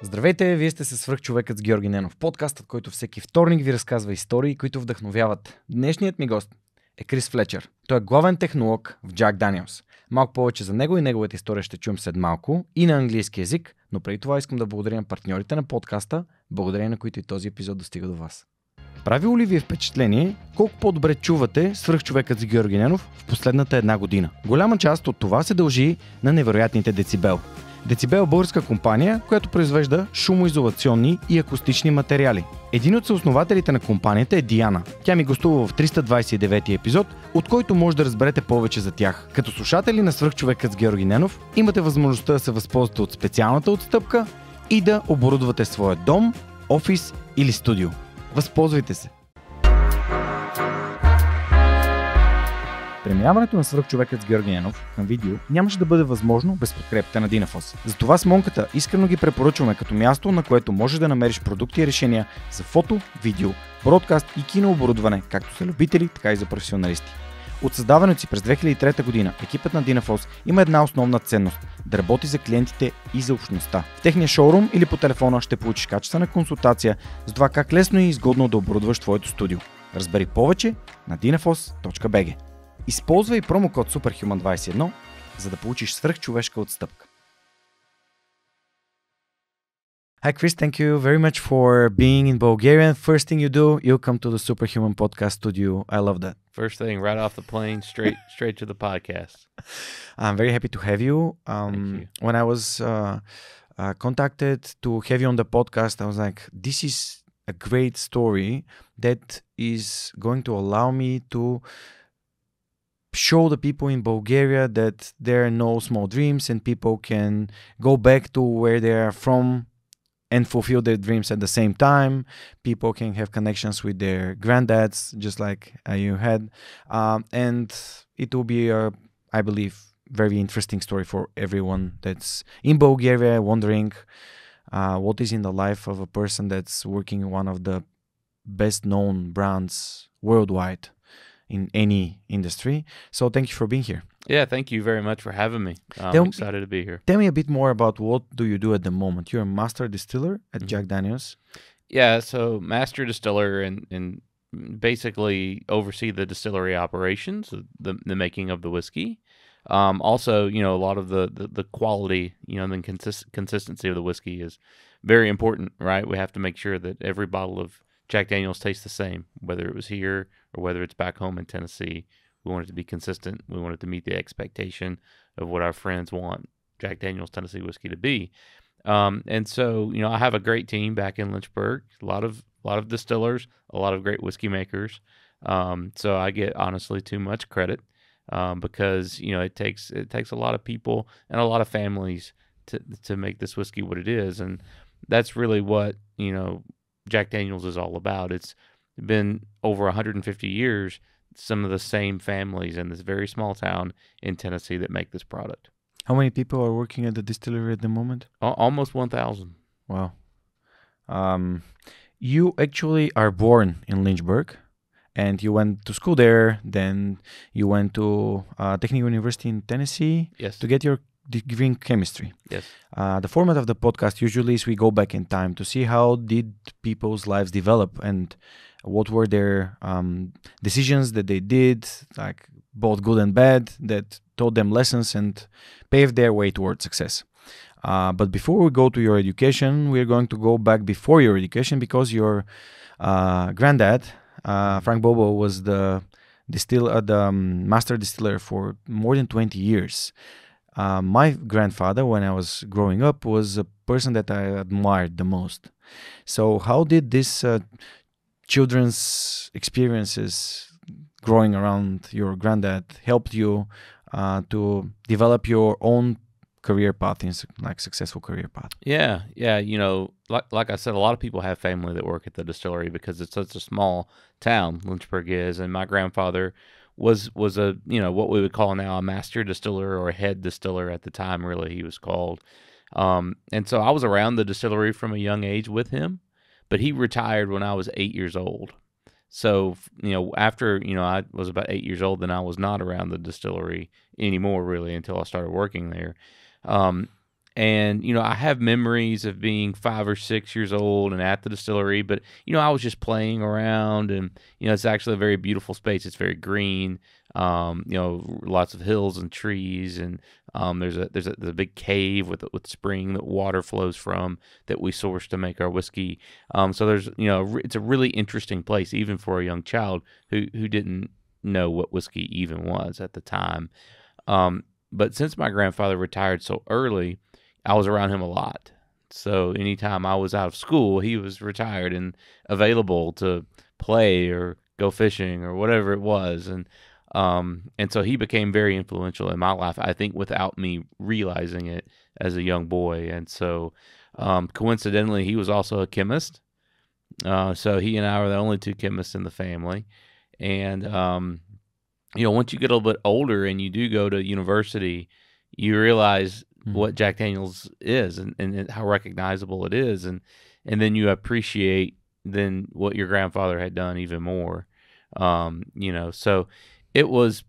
Здравейте, вие сте със Свръхчовекът с Георги Ненов, подкастът, който всеки вторник ви разказва истории, които вдъхновяват. Днешният ми гост е Крис Флетчър. Той е главен технолог в Jack Daniels. Малко повече за него и неговата история ще чуем след малко и на английски език, но преди това искам да благодаря на партньорите на подкаста, благодарение на които и този епизод достига до вас. Правило ли ви е впечатление колко по-добре чувате Свръхчовекът с Георги Ненов в последната една година? Голяма част от това се дължи на невероятните Децибел. Децибел е българска компания, която произвежда шумоизолационни и акустични материали. Един от съоснователите на компанията е Диана. Тя ми гостува в 329 епизод, от който може да разберете повече за тях. Като слушатели на Свръхчовекът с Георги Ненов, имате възможността да се възползвате от специалната отстъпка и да оборудвате своя дом, офис или студио. Възползвайте се! Преминаването на Свръхчовекът с Георги Ненов към видео нямаше да бъде възможно без подкрепата на Dynaphos. Затова с Монката искрено ги препоръчваме като място, на което можеш да намериш продукти и решения за фото, видео, бродкаст и кинооборудване, както за любители, така и за професионалисти. От създаването си през 2003 година екипът на Dynaphos има една основна ценност – да работи за клиентите и за общността. В техния шоурум или по телефона ще получиш качествена консултация за това как лесно и изгодно да оборудваш твоето студио. Разбери повече на dynaphos.BG. Използвай промокод SuperHuman21, за да получиш свръхчовешка отстъпка. Hi Chris, thank you very much for being in Bulgaria. First thing you do, you'll come to the Superhuman podcast studio. I love that. First thing, right off the plane, straight to the podcast. I'm very happy to have you. Thank you. When I was contacted to have you on the podcast, I was like, this is a great story that is going to allow me to show the people in Bulgaria that there are no small dreams and people can go back to where they are from and fulfill their dreams at the same time. People can have connections with their granddads, just like you had. And it will be, I believe, very interesting story for everyone that's in Bulgaria wondering what is in the life of a person that's working in one of the best known brands worldwide in any industry. So thank you for being here. Yeah, thank you very much for having me. I'm excited to be here. Tell me a bit more about what do you do at the moment. You're a master distiller at Jack Daniels. Yeah, so master distiller and basically oversee the distillery operations, the making of the whiskey. Also, you know, a lot of the quality, you know, and consistency of the whiskey is very important, right? We have to make sure that every bottle of Jack Daniels tastes the same, whether it was here or whether it's back home in Tennessee. We want it to be consistent. We want it to meet the expectation of what our friends want Jack Daniels Tennessee whiskey to be. And so, you know, I have a great team back in Lynchburg, a lot of distillers, a lot of great whiskey makers. So I get honestly too much credit because, you know, it takes a lot of people and a lot of families to make this whiskey what it is. And that's really what, you know, Jack Daniels is all about. It's been over 150 years, some of the same families in this very small town in Tennessee that make this product. How many people are working at the distillery at the moment? Almost 1,000. Wow. You actually are born in Lynchburg and you went to school there, then you went to Technical University in Tennessee to get your degree in chemistry. Yes. The format of the podcast usually is we go back in time to see how did people's lives develop and what were their decisions that they did, like both good and bad, that taught them lessons and paved their way towards success. But before we go to your education, we're going to go back before your education because your granddad, Frank Bobo, was the master distiller for more than 20 years. My grandfather, when I was growing up, was a person that I admired the most. So how did this children's experiences growing around your granddad helped you to develop your own career path, like successful career path? Yeah. You know, like I said, a lot of people have family that work at the distillery because it's such a small town, Lynchburg is, and my grandfather was a, you know, what we would call now a master distiller or a head distiller at the time, really, he was called. And so I was around the distillery from a young age with him, but he retired when I was 8 years old. So, you know, after, you know, I was about 8 years old, then I was not around the distillery anymore, really, until I started working there. And, I have memories of being 5 or 6 years old and at the distillery, but, I was just playing around, and, it's actually a very beautiful space. It's very green, lots of hills and trees, and there's a big cave with spring that water flows from that we source to make our whiskey. So there's, it's a really interesting place, even for a young child who didn't know what whiskey even was at the time. But since my grandfather retired so early, I was around him a lot. So anytime I was out of school, he was retired and available to play or go fishing or whatever it was. And so he became very influential in my life, I think, without me realizing it as a young boy. And so coincidentally, he was also a chemist. So he and I were the only two chemists in the family. And, once you get a little bit older and you do go to university, you realize what Jack Daniel's is and how recognizable it is. And then you appreciate then what your grandfather had done even more. So it was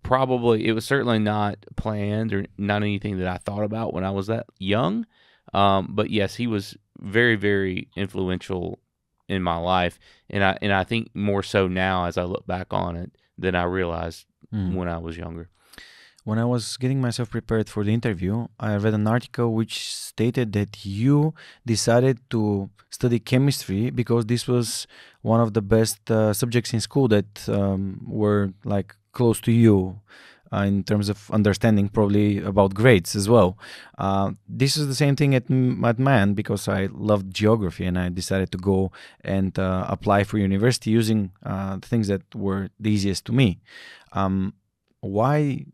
certainly not planned or not anything that I thought about when I was that young. But yes, he was very, very influential in my life. And I think more so now as I look back on it than I realized when I was younger. When I was getting myself prepared for the interview, I read an article which stated that you decided to study chemistry because this was one of the best subjects in school that were like close to you in terms of understanding, probably about grades as well. This is the same thing at Man, because I loved geography and I decided to go and apply for university using the things that were the easiest to me. Why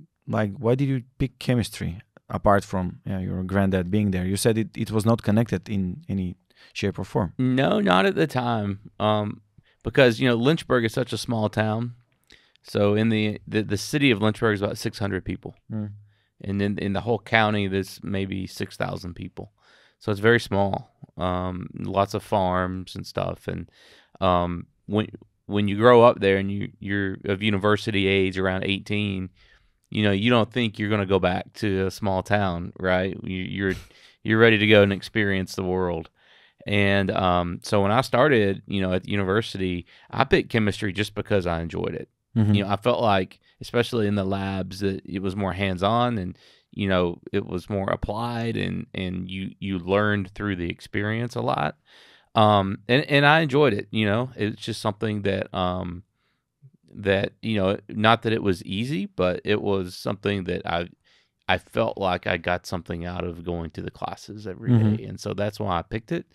did you pick chemistry apart from your granddad being there? You said it was not connected in any shape or form. No, not at the time. Because, Lynchburg is such a small town. So in the city of Lynchburg is about 600 people. And then in the whole county, there's maybe 6,000 people. So it's very small. Lots of farms and stuff. And when you grow up there and you're of university age around 18, you don't think you're going to go back to a small town, right? You're ready to go and experience the world. And so when I started, at the university, I picked chemistry just because I enjoyed it. I felt like, especially in the labs, that it was more hands-on and, it was more applied and you learned through the experience a lot. And I enjoyed it, it's just something that, not that it was easy, but it was something that I felt like I got something out of going to the classes every day. And so that's why I picked it.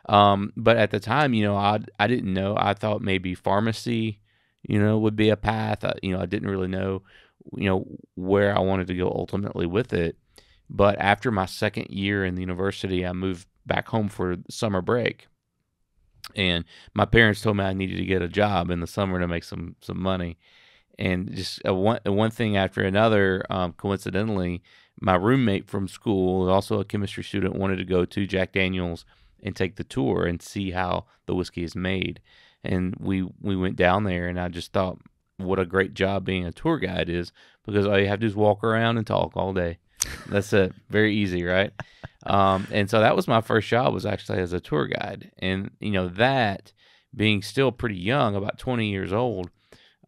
But at the time, I didn't know. I thought maybe pharmacy, would be a path. I didn't really know, where I wanted to go ultimately with it. But after my second year in the university, I moved back home for summer break. And my parents told me I needed to get a job in the summer to make some money. And just one thing after another, coincidentally, my roommate from school, also a chemistry student, wanted to go to Jack Daniel's and take the tour and see how the whiskey is made. And we went down there, and I just thought, what a great job being a tour guide is, because all you have to do is walk around and talk all day. That's it. Very easy, right? And so that was my first job, was actually as a tour guide. And, that being still pretty young, about 20 years old,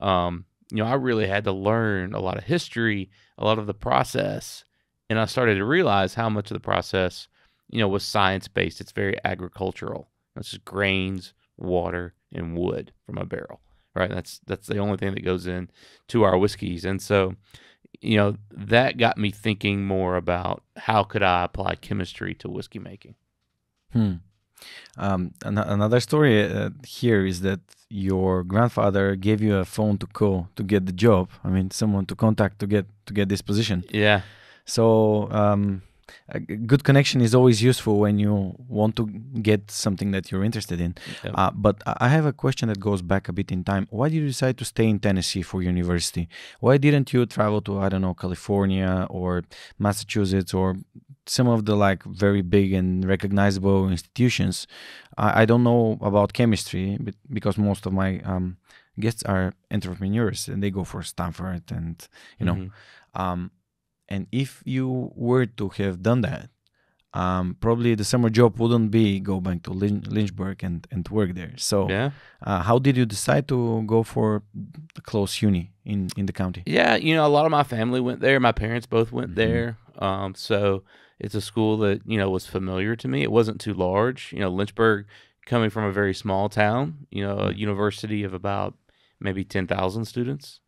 I really had to learn a lot of history, a lot of the process. And I started to realize how much of the process, was science-based. It's very agricultural. It's just grains, water, and wood from a barrel, right? That's the only thing that goes in to our whiskeys. And so, that got me thinking more about how could I apply chemistry to whiskey making. Another story here is that your grandfather gave you a phone to call to get the job. I mean, someone to contact to get this position. Yeah. So a good connection is always useful when you want to get something that you're interested in. Yep. But I have a question that goes back a bit in time. Why did you decide to stay in Tennessee for university? Why didn't you travel to, I don't know, California or Massachusetts or some of the like very big and recognizable institutions? I don't know about chemistry because most of my guests are entrepreneurs and they go for Stanford and, you know. And if you were to have done that, probably the summer job wouldn't be go back to Lynchburg and work there. So how did you decide to go for a close uni in the county? Yeah, a lot of my family went there. My parents both went there. So it's a school that, was familiar to me. It wasn't too large. Lynchburg, coming from a very small town, a university of about maybe 10,000 students.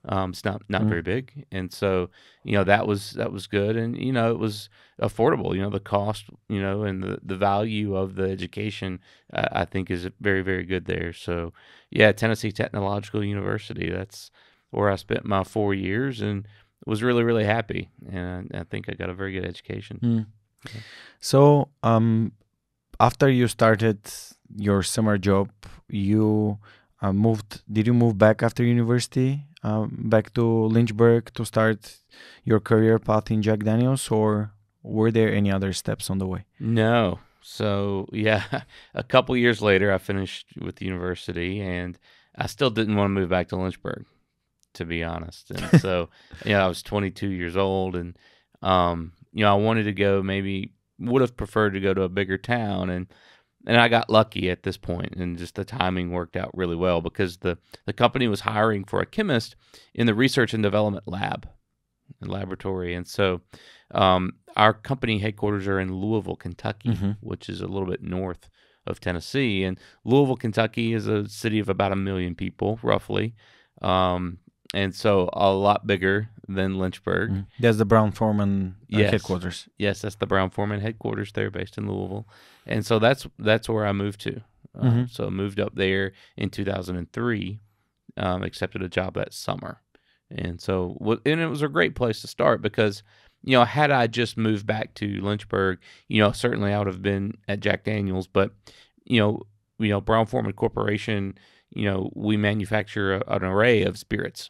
It's not very big. And so, that was good. And, it was affordable, the cost, and the value of the education, I think is very, very good there. So yeah, Tennessee Technological University, that's where I spent my 4 years and was really, really happy. And I think I got a very good education. Yeah. So, after you started your summer job, you did you move back after university? Back to Lynchburg to start your career path in Jack Daniel's, or were there any other steps on the way? No. So, yeah, a couple years later, I finished with the university, and I still didn't want to move back to Lynchburg, to be honest. And so, I was 22 years old, and, I wanted to go, would have preferred to go to a bigger town, and I got lucky at this point, and just the timing worked out really well because the company was hiring for a chemist in the research and development laboratory. And so our company headquarters are in Louisville, Kentucky, which is a little bit north of Tennessee. And Louisville, Kentucky is a city of about 1 million people, roughly. And so a lot bigger than Lynchburg. That's the Brown-Forman headquarters. Yes, that's the Brown-Forman headquarters there, based in Louisville. And so that's where I moved to. So I moved up there in 2003, accepted a job that summer. And so, and it was a great place to start because, had I just moved back to Lynchburg, certainly I would have been at Jack Daniel's. But, Brown-Forman Corporation, we manufacture an array of spirits,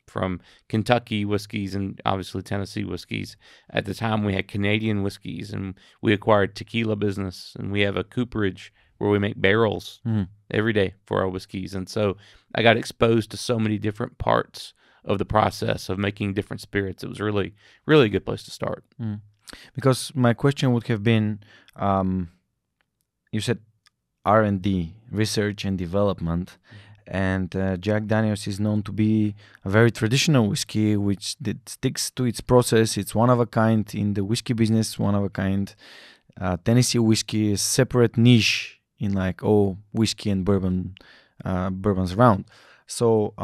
from Kentucky whiskeys and obviously Tennessee whiskeys. At the time, we had Canadian whiskeys, and we acquired tequila business, and we have a cooperage where we make barrels every day for our whiskeys. And so I got exposed to so many different parts of the process of making different spirits. It was really, really a good place to start. Because my question would have been, you said R&D, research and development. And Jack Daniel's is known to be a very traditional whiskey, which sticks to its process. It's one of a kind in the whiskey business, one of a kind. Tennessee whiskey is separate niche in whiskey and bourbons around. So,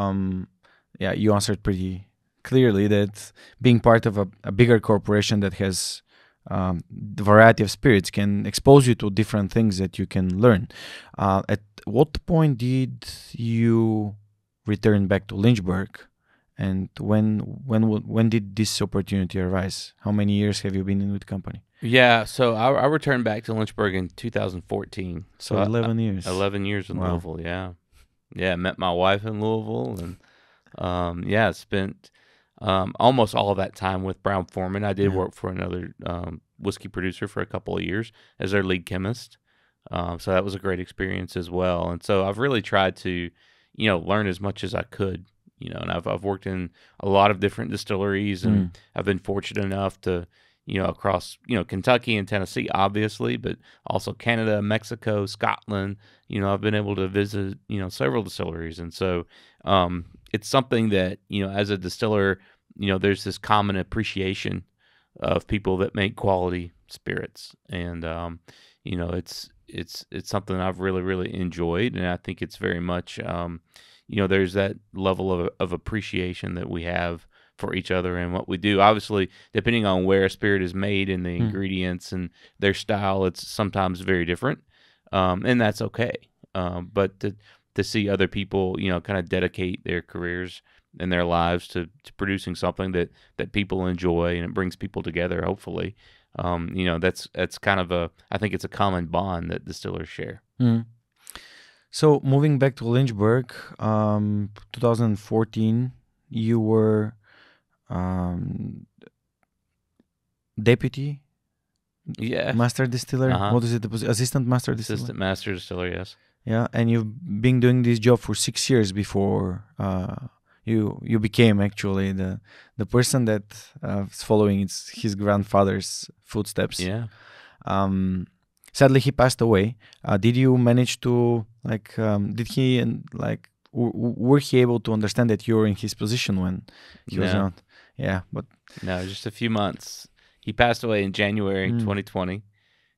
you answered pretty clearly that being part of a bigger corporation that has the variety of spirits can expose you to different things that you can learn. At what point did you return back to Lynchburg, and when did this opportunity arise? How many years have you been in with the company? Yeah, so I returned back to Lynchburg in 2014. So 11 years. 11 years in Louisville, yeah. Yeah, met my wife in Louisville, and spent almost all of that time with Brown-Forman. I did work for another whiskey producer for a couple of years as their lead chemist. So that was a great experience as well. And so I've really tried to, learn as much as I could, and I've worked in a lot of different distilleries, and I've been fortunate enough to, across, Kentucky and Tennessee, obviously, but also Canada, Mexico, Scotland, I've been able to visit, several distilleries. And so it's something that, as a distiller, there's this common appreciation of people that make quality spirits. And, it's something I've really, really enjoyed. And I think it's very much, there's that level of appreciation that we have for each other and what we do. Obviously, depending on where a spirit is made and the ingredients and their style, it's sometimes very different. And that's okay. But to see other people, kind of dedicate their careers and their lives to producing something that people enjoy, and it brings people together, hopefully. That's kind of I think it's a common bond that distillers share. So moving back to Lynchburg, 2014, you were deputy master distiller. What is it? Assistant master distiller. Assistant master distiller, yes. Yeah, and you've been doing this job for 6 years before you became actually the person that is following his grandfather's footsteps. Yeah. Sadly, he passed away. Did you manage to did he were he able to understand that you were in his position when he was No. around? Yeah, but No, just a few months. He passed away in January 2020,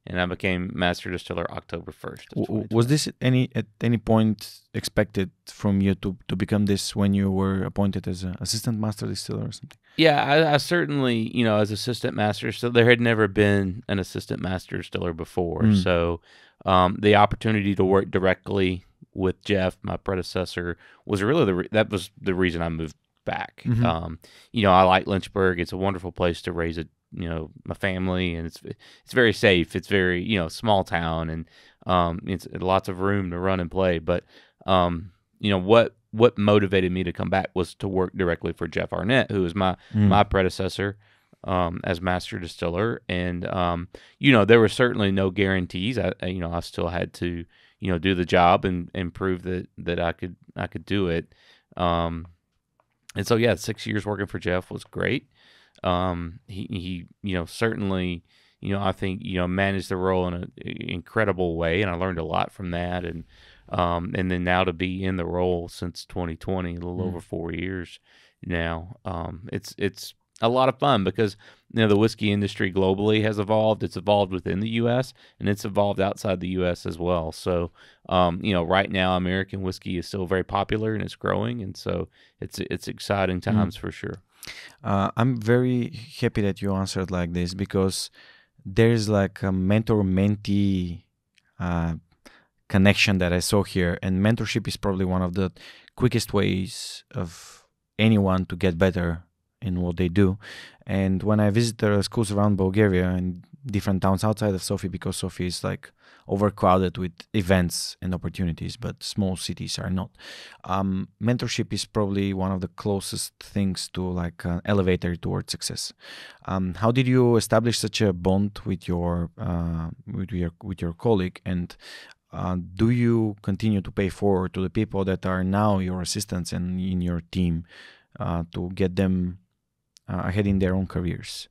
and I became master distiller October 1st. Was this at any point expected from you to become this when you were appointed as an assistant master distiller or something? Yeah, I certainly, as assistant master distiller, there had never been an assistant master distiller before. So the opportunity to work directly with Jeff, my predecessor, was really that was the reason I moved back. I like Lynchburg. It's a wonderful place to raise my family, and it's very safe. It's very, small town, and it's lots of room to run and play. But what motivated me to come back was to work directly for Jeff Arnett, who was my predecessor as master distiller. And there were certainly no guarantees. I still had to do the job and prove that I could do it. And so 6 years working for Jeff was great. He certainly, I think, managed the role in an incredible way, and I learned a lot from that. And then now to be in the role since 2020, a little over 4 years now, it's a lot of fun because, the whiskey industry globally has evolved. It's evolved within the U.S. and it's evolved outside the U.S. as well. So, right now, American whiskey is still very popular and it's growing. And so it's exciting times for sure. I'm very happy that you answered like this because there's like a mentor-mentee connection that I saw here, and mentorship is probably one of the quickest ways of anyone to get better in what they do. And when I visit schools around Bulgaria and different towns outside of Sofia, because Sofia is like overcrowded with events and opportunities, but small cities are not. Mentorship is probably one of the closest things to like an elevator towards success. How did you establish such a bond with your colleague, and do you continue to pay forward to the people that are now your assistants and in your team to get them ahead in their own careers?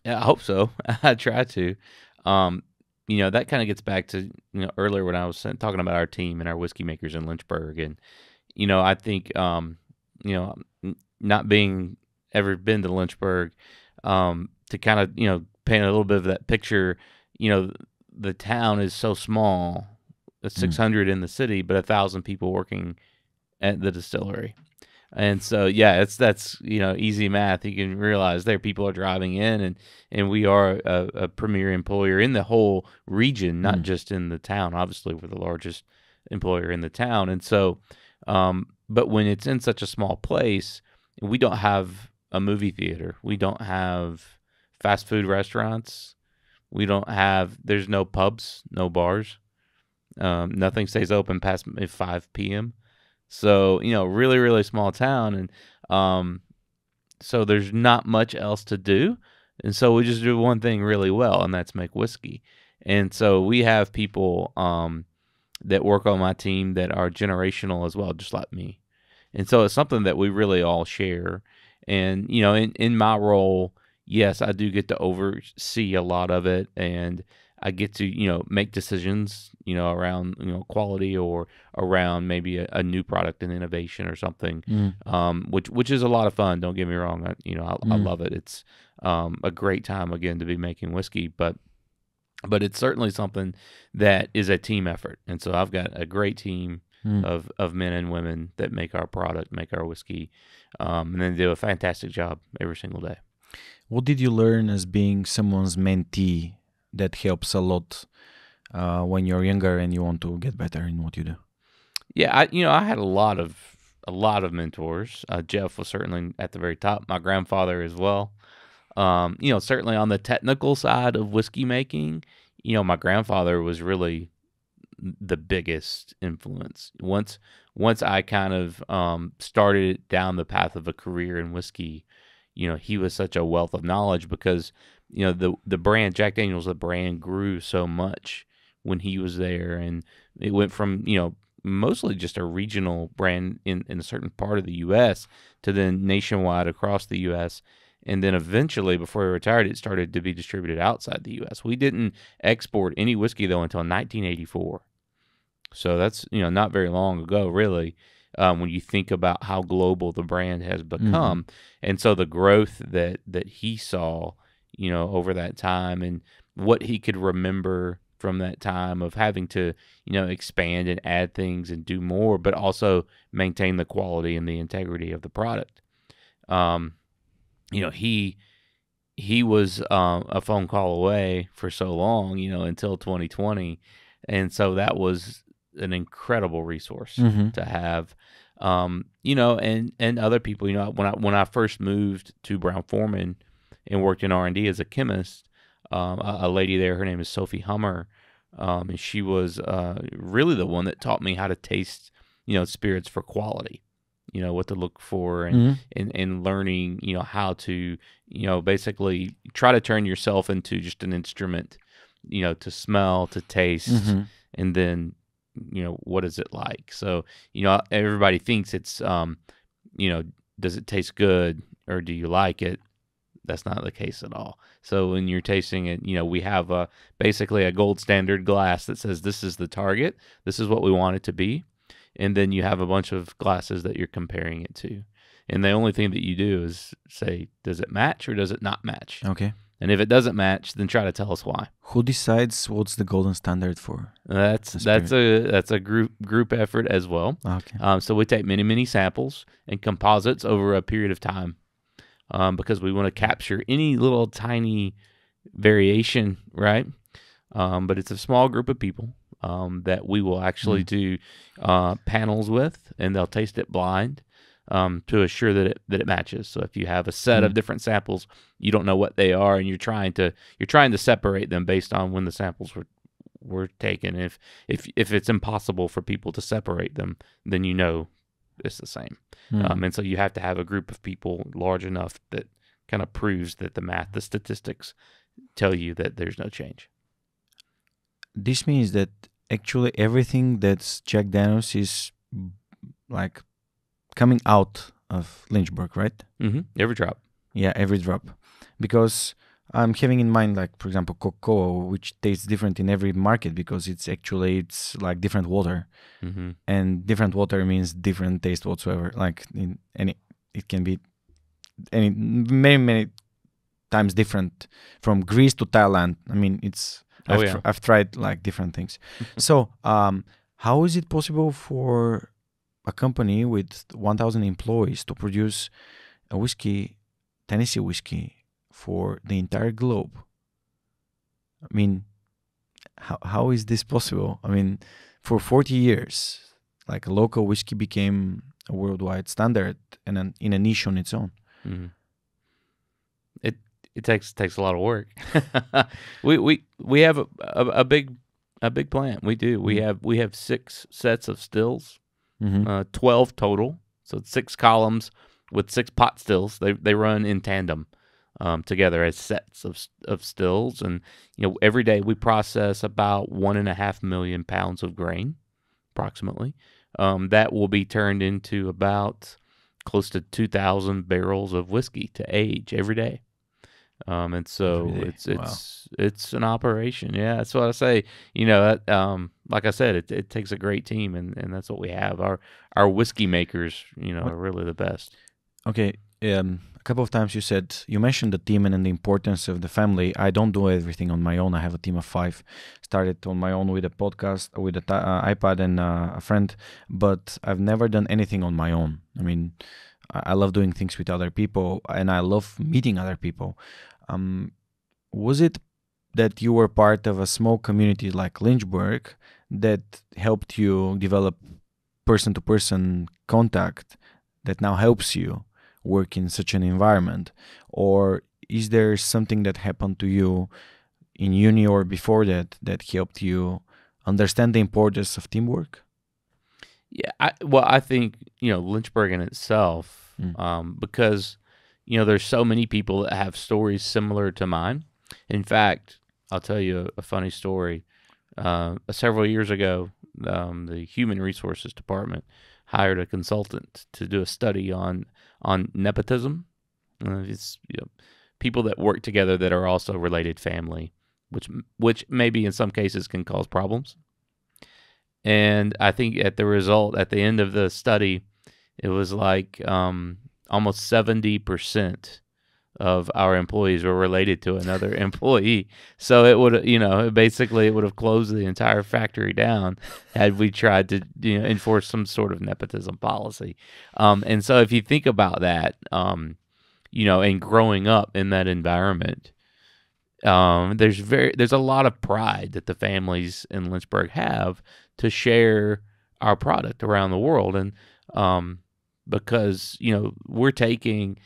Yeah, I hope so. I try to. That kind of gets back to, earlier when I was talking about our team and our whiskey makers in Lynchburg. And, I think, not being ever been to Lynchburg, to kind of, paint a little bit of that picture, the town is so small, 600 in the city, but 1,000 people working at the distillery. And so, that's easy math. You can realize there people are driving in, and we are a premier employer in the whole region, not just in the town. Obviously, we're the largest employer in the town. And so, but when it's in such a small place, we don't have a movie theater. We don't have fast food restaurants. There's no pubs, no bars. Nothing stays open past 5 p.m. So, really, really small town. And so there's not much else to do. And so we just do one thing really well, and that's make whiskey. And so we have people that work on my team that are generational as well, just like me. And so it's something that we really all share. And, in my role, yes, I do get to oversee a lot of it, and I get to, make decisions, around, quality or around maybe a new product and innovation or something, which is a lot of fun. Don't get me wrong. I love it. It's a great time, again, to be making whiskey, but it's certainly something that is a team effort. And so I've got a great team of men and women that make our product, make our whiskey, and then do a fantastic job every single day. What did you learn as being someone's mentee that helps a lot when you're younger and you want to get better in what you do? Yeah, I had a lot of mentors. Jeff was certainly at the very top. My grandfather as well. Certainly on the technical side of whiskey making, my grandfather was really the biggest influence. Once I kind of started down the path of a career in whiskey, he was such a wealth of knowledge because the brand Jack Daniel's, the brand grew so much when he was there, and it went from mostly just a regional brand in a certain part of the U.S. to then nationwide across the U.S. And then eventually, before he retired, it started to be distributed outside the U.S. We didn't export any whiskey, though, until 1984. So that's, not very long ago, really, when you think about how global the brand has become. And so the growth that he saw, over that time, and what he could remember from that time of having to, expand and add things and do more, but also maintain the quality and the integrity of the product. He was a phone call away for so long, until 2020. And so that was an incredible resource to have, and other people, when I first moved to Brown-Forman and worked in R&D as a chemist, a lady there, her name is Sophie Hummer, and she was really the one that taught me how to taste, spirits for quality, what to look for, and learning, how to, basically try to turn yourself into just an instrument, to smell, to taste, and then, what is it like? So, everybody thinks it's, does it taste good or do you like it? That's not the case at all. So when you're tasting it, we have basically a gold standard glass that says this is the target, this is what we want it to be, and then you have a bunch of glasses that you're comparing it to. And the only thing that you do is say, does it match or does it not match? Okay. And if it doesn't match, then try to tell us why. Who decides what's the golden standard for? That's a group effort as well. Okay. So we take many samples and composites over a period of time, because we want to capture any little tiny variation, right? But it's a small group of people that we will actually do panels with, and they'll taste it blind. To assure that it matches. So if you have a set of different samples, you don't know what they are, and you're trying to separate them based on when the samples were taken. If it's impossible for people to separate them, then it's the same. And so you have to have a group of people large enough that kind of proves that the statistics tell you that there's no change. This means that actually everything that's Jack Daniel's is like coming out of Lynchburg, right? Every drop. Yeah, every drop. Because I'm having in mind, like, for example, Coca-Cola, which tastes different in every market because it's like different water. And different water means different taste whatsoever. Like, it can be many times different from Greece to Thailand. I mean, I've tried like different things. So, how is it possible for a company with 1,000 employees to produce a whiskey, Tennessee whiskey, for the entire globe? I mean, how is this possible? I mean, for 40 years, like, a local whiskey became a worldwide standard and in a niche on its own. It takes a lot of work. we have a big plant. We do. We have 6 sets of stills. 12 total, so it's 6 columns with 6 pot stills. They run in tandem together as sets of stills, and every day we process about 1.5 million pounds of grain, approximately. That will be turned into about close to 2,000 barrels of whiskey to age every day. And so it's an operation. Yeah, that's what I say. Like I said, it takes a great team, and that's what we have. Our whiskey makers, are really the best. Okay. A couple of times you mentioned the team and the importance of the family. I don't do everything on my own. I have a team of 5. Started on my own with a podcast, with an iPad and a friend, but I've never done anything on my own. I mean, I love doing things with other people, and I love meeting other people. Was it that you were part of a small community like Lynchburg that helped you develop person-to-person contact that now helps you work in such an environment? Or is there something that happened to you in uni or before that helped you understand the importance of teamwork? Yeah, I think, Lynchburg in itself, because, there's so many people that have stories similar to mine. In fact, I'll tell you a funny story. Several years ago, the Human Resources Department hired a consultant to do a study on nepotism It's people that work together that are also related family, which maybe in some cases can cause problems. And I think at the end of the study, it was like almost 70% of our employees were related to another employee. So it would, basically it would have closed the entire factory down had we tried to, enforce some sort of nepotism policy. And so if you think about that, and growing up in that environment, there's a lot of pride that the families in Lynchburg have to share our product around the world. And because, we're taking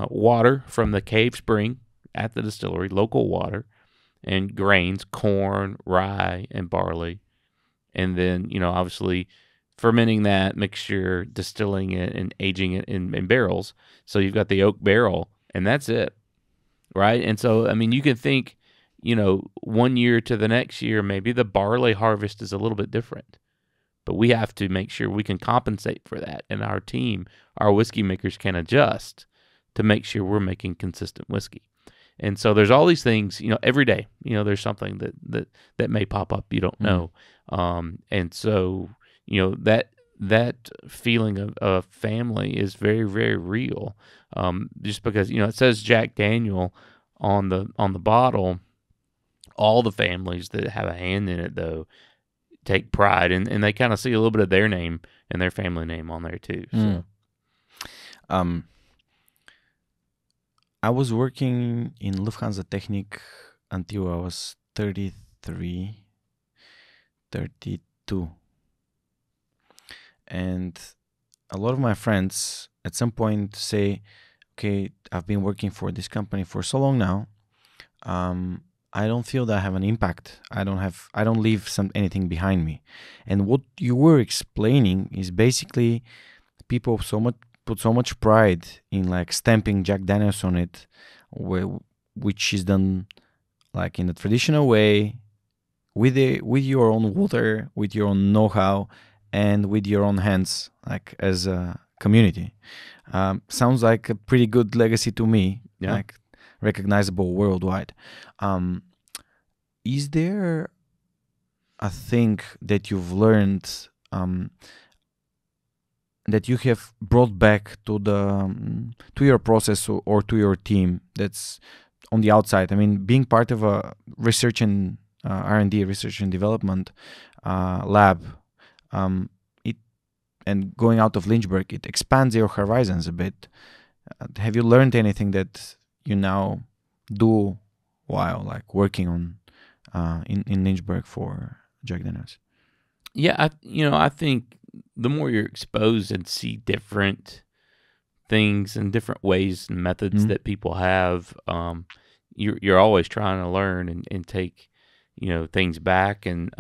water from the cave spring at the distillery, local water, and grains, corn, rye, and barley. And then, obviously fermenting that mixture, distilling it, and aging it in barrels. So you've got the oak barrel, and that's it, right? And so, you can think, 1 year to the next year, maybe the barley harvest is a little bit different. But we have to make sure we can compensate for that. And our team, our whiskey makers, can adjust to make sure we're making consistent whiskey. And so there's all these things, every day, there's something that may pop up you don't know. And so, that feeling of family is very, very real. Just because, it says Jack Daniel on the bottle, all the families that have a hand in it, though, take pride, and they kind of see a little bit of their name and their family name on there too. So. I was working in Lufthansa Technik until I was 33, 32. And a lot of my friends at some point say, okay, I've been working for this company for so long now. I don't feel that I have an impact. I don't leave anything behind me. And what you were explaining is basically people put so much pride in like stamping Jack Daniels on it, which is done like in a traditional way, with your own water, with your own know-how, and with your own hands, like as a community. Sounds like a pretty good legacy to me, like recognizable worldwide. Is there a thing that you've learned that you have brought back to your process or to your team that's on the outside? Being part of a research and R&D, research and development lab, and going out of Lynchburg, it expands your horizons a bit. Have you learned anything that you now do while like working on in Lynchburg for Jack Daniels? Yeah, I think the more you're exposed and see different things and different ways and methods that people have, you're always trying to learn and take, things back. And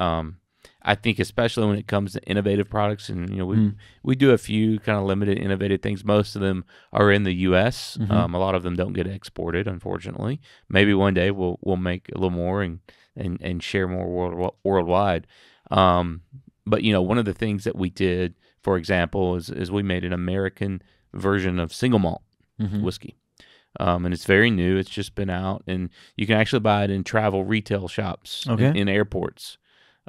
I think especially when it comes to innovative products, and we do a few kind of limited innovative things. Most of them are in the U.S. A lot of them don't get exported, unfortunately. Maybe one day we'll make a little more and share more worldwide. But one of the things that we did, for example, is we made an American version of single malt whiskey. And it's very new. It's just been out, and you can actually buy it in travel retail shops in airports.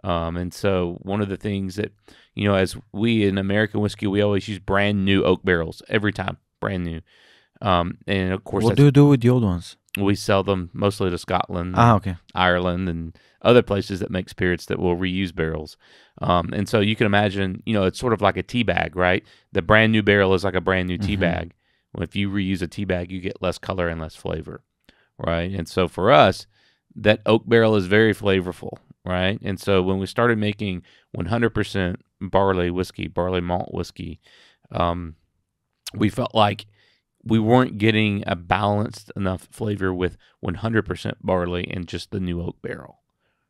And so one of the things that, as we in American whiskey, we always use brand new oak barrels every time, brand new. And of course, what do you do with the old ones? We sell them mostly to Scotland, Ireland, and other places that make spirits that will reuse barrels. And so you can imagine, it's sort of like a tea bag, right? The brand new barrel is like a brand new tea bag. Well, if you reuse a tea bag, you get less color and less flavor, right? And so for us, that oak barrel is very flavorful, right? And so when we started making 100% barley malt whiskey, we felt like we weren't getting a balanced enough flavor with 100% barley and just the new oak barrel.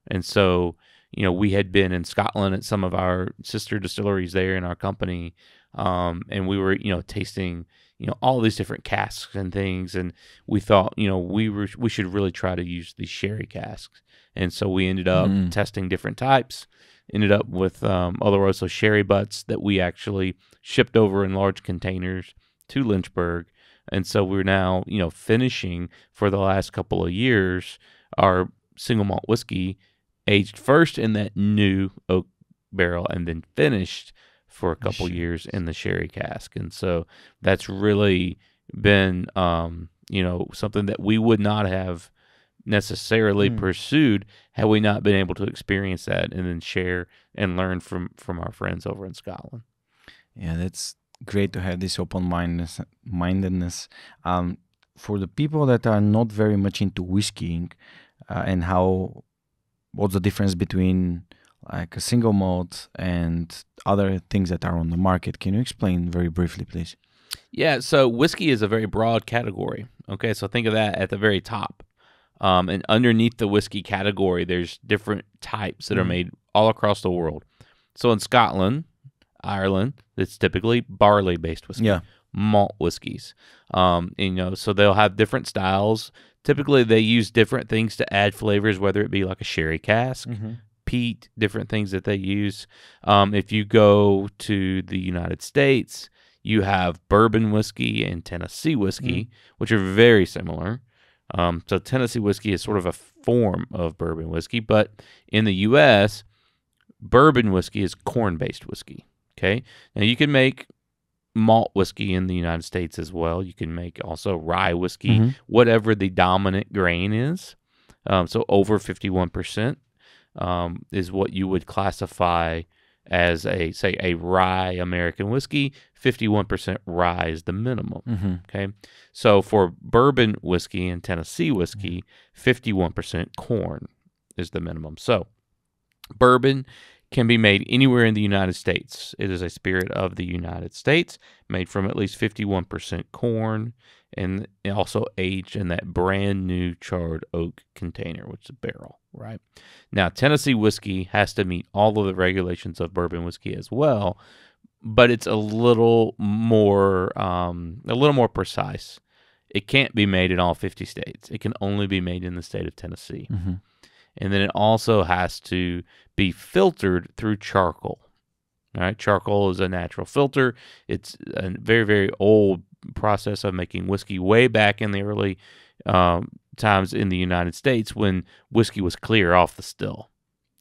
And so, we had been in Scotland at some of our sister distilleries there in our company, and we were, tasting, all these different casks and things, and we thought, we should really try to use these sherry casks. And so we ended up testing different types, ended up with Oloroso sherry butts that we actually shipped over in large containers to Lynchburg. And so we're now, finishing for the last couple of years our single malt whiskey aged first in that new oak barrel and then finished for a couple years in the sherry cask. And so that's really been, something that we would not have necessarily pursued had we not been able to experience that and then share and learn from our friends over in Scotland. Yeah, that's great to have this open-mindedness. For the people that are not very much into whiskeying, and what's the difference between like a single malt and other things that are on the market? Can you explain very briefly, please? Yeah, so whiskey is a very broad category. Okay, so think of that at the very top. And underneath the whiskey category, there's different types that are made all across the world. So in Scotland, Ireland, it's typically barley-based whiskey, malt whiskeys. So they'll have different styles. Typically, they use different things to add flavors, whether it be like a sherry cask, peat, different things that they use. If you go to the United States, you have bourbon whiskey and Tennessee whiskey, which are very similar. So Tennessee whiskey is sort of a form of bourbon whiskey, but in the U.S., bourbon whiskey is corn-based whiskey. Okay, now you can make malt whiskey in the United States as well. You can make also rye whiskey, whatever the dominant grain is. So over 51% is what you would classify as a rye American whiskey. 51% rye is the minimum. Okay, so for bourbon whiskey and Tennessee whiskey, 51% corn is the minimum. So bourbon can be made anywhere in the United States. It is a spirit of the United States, made from at least 51% corn, and also aged in that brand new charred oak container, which is a barrel, right? Now, Tennessee whiskey has to meet all of the regulations of bourbon whiskey as well, but it's a little more precise. It can't be made in all 50 states. It can only be made in the state of Tennessee. And then it also has to be filtered through charcoal. All right, charcoal is a natural filter. It's a very, very old process of making whiskey way back in the early times in the United States when whiskey was clear off the still.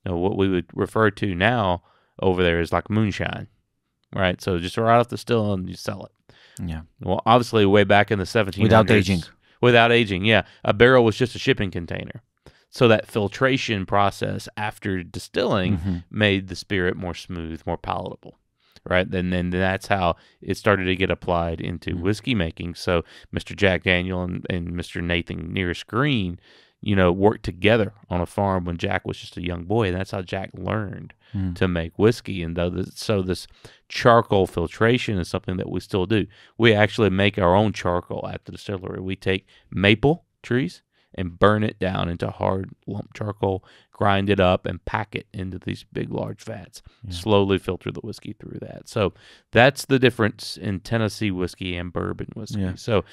Now, what we would refer to now over there is like moonshine, right? So just right off the still and you sell it. Yeah. Well, obviously, way back in the 1700s. Without aging. Without aging, yeah. A barrel was just a shipping container. So that filtration process after distilling made the spirit more smooth, more palatable, right? And then that's how it started to get applied into whiskey making. So Mr. Jack Daniel and Mr. Nathan Nearest Green, worked together on a farm when Jack was just a young boy. And that's how Jack learned to make whiskey. And so this charcoal filtration is something that we still do. We actually make our own charcoal at the distillery. We take maple trees and burn it down into hard lump charcoal, grind it up, and pack it into these big, large vats. Slowly filter the whiskey through that. So that's the difference in Tennessee whiskey and bourbon whiskey. Yeah. So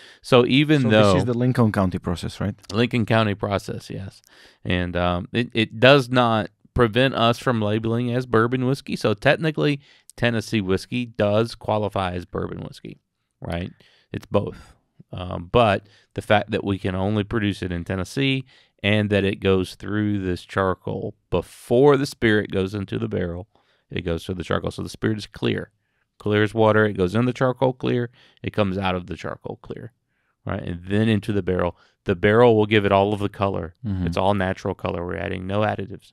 even though... this is the Lincoln County process, right? Lincoln County process, yes. And it does not prevent us from labeling as bourbon whiskey. So technically, Tennessee whiskey does qualify as bourbon whiskey, right? It's both. But the fact that we can only produce it in Tennessee and that it goes through this charcoal before the spirit goes into the barrel, it goes through the charcoal. So the spirit is clear as water. It goes in the charcoal clear. It comes out of the charcoal clear, right? And then into the barrel. The barrel will give it all of the color. It's all natural color. We're adding no additives.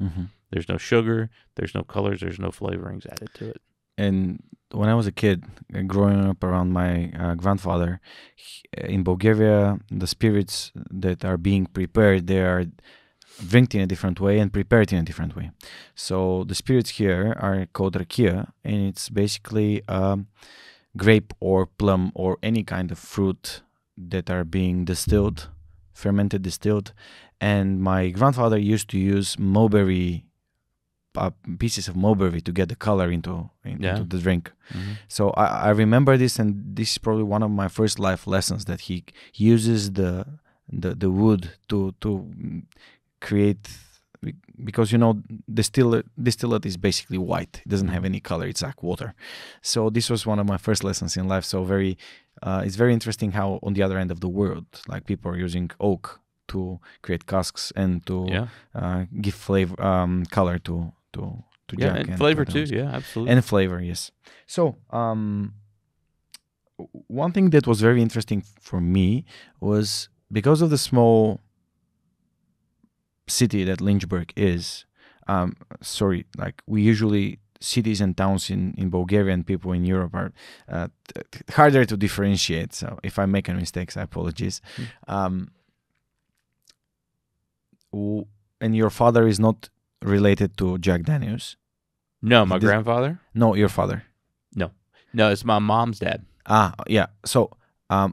There's no sugar. There's no colors. There's no flavorings added to it. And when I was a kid, growing up around my grandfather, in Bulgaria, the spirits that are being prepared, they are drinked in a different way and prepared in a different way. So the spirits here are called rakia, and it's basically grape or plum or any kind of fruit that are being distilled, fermented, distilled. And my grandfather used to use mulberry pieces of mulberry to get the color into the drink. So I remember this, and this is probably one of my first life lessons, that he uses the wood to create because distillate is basically white. It doesn't have any color. It's like water. So this was one of my first lessons in life. So it's very interesting how on the other end of the world, like people are using oak to create casks and to give flavor, color to Jack and flavor too. Yeah, absolutely. And flavor, yes. So one thing that was very interesting for me was because of the small city that Lynchburg is. Like we usually cities and towns in Bulgaria and people in Europe are harder to differentiate. So if I make any mistakes, I apologize. And your father is not related to Jack Daniels? No, my grandfather? No, your father. No, it's my mom's dad. Yeah. So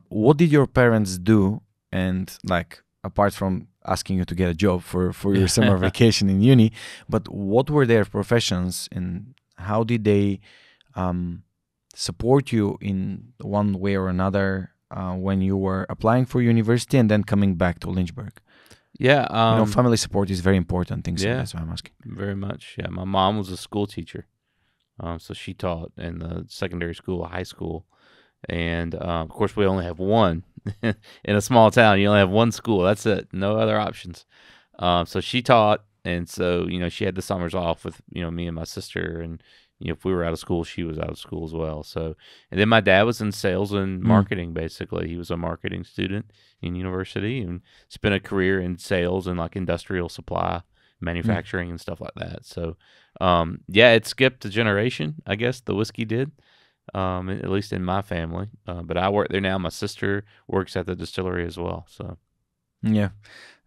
what did your parents do? And like, apart from asking you to get a job for your summer vacation in uni, but what were their professions and how did they support you in one way or another when you were applying for university and then coming back to Lynchburg? Yeah. Family support is very important thing, so that's why I'm asking. Very much, yeah. My mom was a school teacher, so she taught in the secondary school, high school, and of course we only have one. In a small town, you only have one school. That's it. No other options. So she taught, and so she had the summers off with me and my sister, and if we were out of school, she was out of school as well. So, and then my dad was in sales and marketing. Basically, he was a marketing student in university and spent a career in sales and like industrial supply, manufacturing, and stuff like that. So, it skipped a generation, I guess. The whiskey did. At least in my family, but I work there now. My sister works at the distillery as well. So, yeah,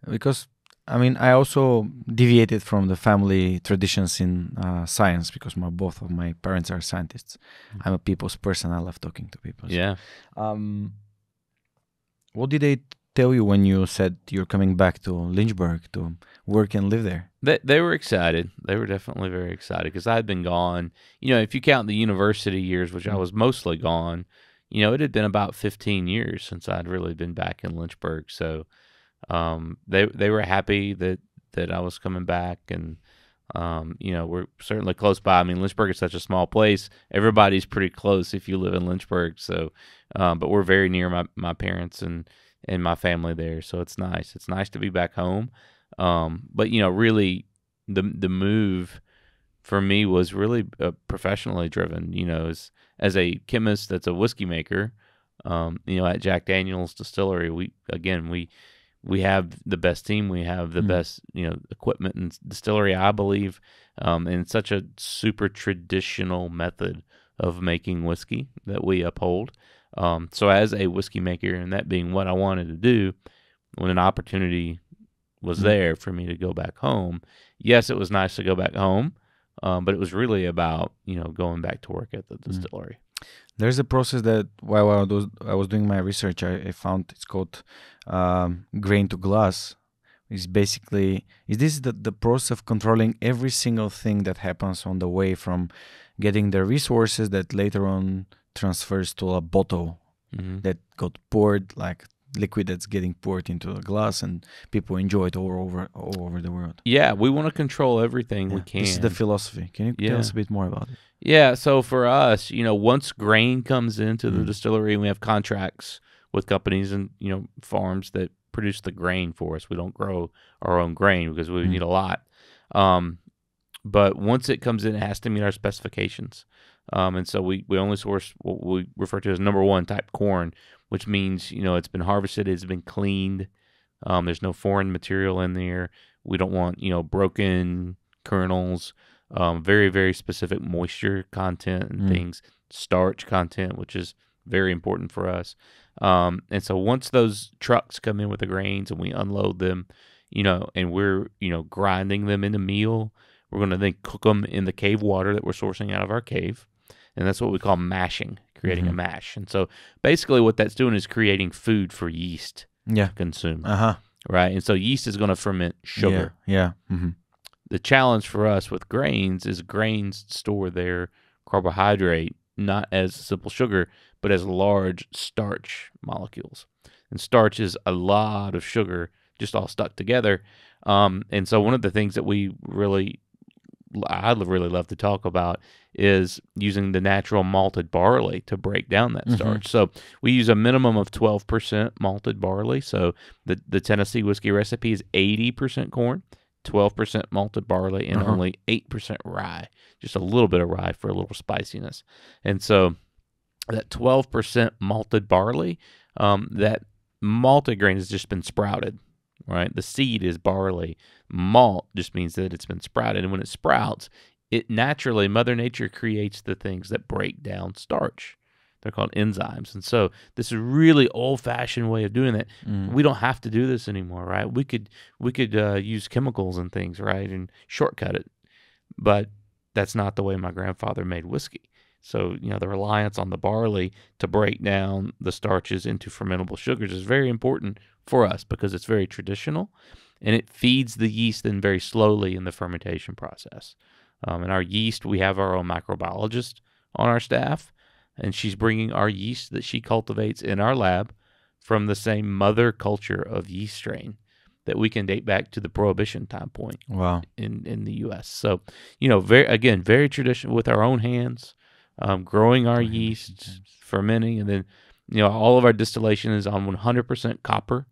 because I also deviated from the family traditions in science because both of my parents are scientists. I'm a people's person. I love talking to people. So. Yeah. What did they tell you when you said you're coming back to Lynchburg to work and live there? They were excited. They were definitely very excited because I had been gone. If you count the university years, which I was mostly gone, it had been about 15 years since I'd really been back in Lynchburg. So they were happy that I was coming back, and we're certainly close by. Lynchburg is such a small place. Everybody's pretty close if you live in Lynchburg. So, but we're very near my parents and my family there. So it's nice. It's nice to be back home. But really the move for me was really professionally driven, as a chemist that's a whiskey maker, at Jack Daniel's distillery, we have the best team. We have the best, equipment and distillery, I believe. And it's such a super traditional method of making whiskey that we uphold. So as a whiskey maker, and that being what I wanted to do, when an opportunity was there for me to go back home, yes, it was nice to go back home, but it was really about, going back to work at the distillery. There's a process that while I was doing my research, I found it's called grain to glass. Is this the process of controlling every single thing that happens on the way from getting the resources that later on transfers to a bottle that got poured, like liquid that's getting poured into a glass, and people enjoy it all over the world. Yeah, we want to control everything we can. This is the philosophy. Can you tell us a bit more about it? Yeah, so for us, once grain comes into the distillery, we have contracts with companies and, farms that produce the grain for us. We don't grow our own grain because we need a lot. But once it comes in, it has to meet our specifications. And so we only source what we refer to as number one type corn, which means, it's been harvested, it's been cleaned. There's no foreign material in there. We don't want, broken kernels, very, very specific moisture content and things, starch content, which is very important for us. And so once those trucks come in with the grains and we unload them, and we're, grinding them into meal, we're going to then cook them in the cave water that we're sourcing out of our cave. And that's what we call mashing, creating a mash. And so basically what that's doing is creating food for yeast to consume. Right? And so yeast is going to ferment sugar. Yeah. The challenge for us with grains is grains store their carbohydrate not as simple sugar, but as large starch molecules. And starch is a lot of sugar just all stuck together. And so one of the things that I'd really love to talk about is using the natural malted barley to break down that starch. So we use a minimum of 12% malted barley. So the Tennessee whiskey recipe is 80% corn, 12% malted barley, and only 8% rye. Just a little bit of rye for a little spiciness. And so that 12% malted barley, that malted grain has just been sprouted, right? The seed is barley. Malt just means that it's been sprouted. And when it sprouts, it naturally, Mother Nature creates the things that break down starch. They're called enzymes. And so this is a really old-fashioned way of doing it. We don't have to do this anymore, right? We could use chemicals and things, right, and shortcut it. But that's not the way my grandfather made whiskey. So, the reliance on the barley to break down the starches into fermentable sugars is very important for us because it's very traditional, and it feeds the yeast then very slowly in the fermentation process. And our yeast, we have our own microbiologist on our staff, and she's bringing our yeast that she cultivates in our lab from the same mother culture of yeast strain that we can date back to the Prohibition time point. Wow. In the U.S. So, very traditional with our own hands, growing our yeast, fermenting, and then, all of our distillation is on 100% copper.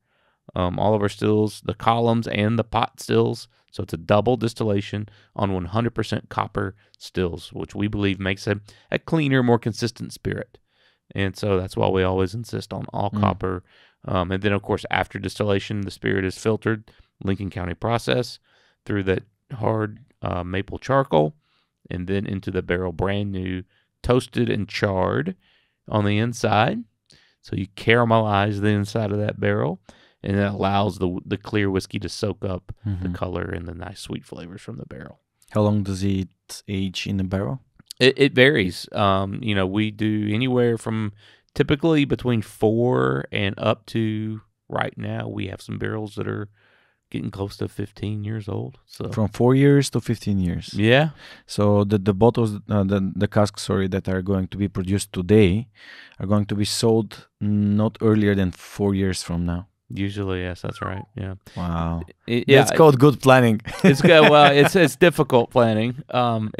All of our stills, the columns and the pot stills, so it's a double distillation on 100% copper stills, which we believe makes a cleaner, more consistent spirit. And so that's why we always insist on all copper. And then, of course, after distillation, the spirit is filtered, Lincoln County process, through that hard maple charcoal, and then into the barrel brand new, toasted and charred on the inside. So you caramelize the inside of that barrel, and it allows the clear whiskey to soak up the color and the nice sweet flavors from the barrel. How long does it age in the barrel? It varies. We do anywhere from typically between 4 and up to right now. We have some barrels that are getting close to 15 years old. So from 4 years to 15 years. Yeah. So the bottles, the casks, that are going to be produced today are going to be sold not earlier than 4 years from now. Usually, yes, that's right. Yeah. Wow. It's called good planning. It's good. Well, it's difficult planning. I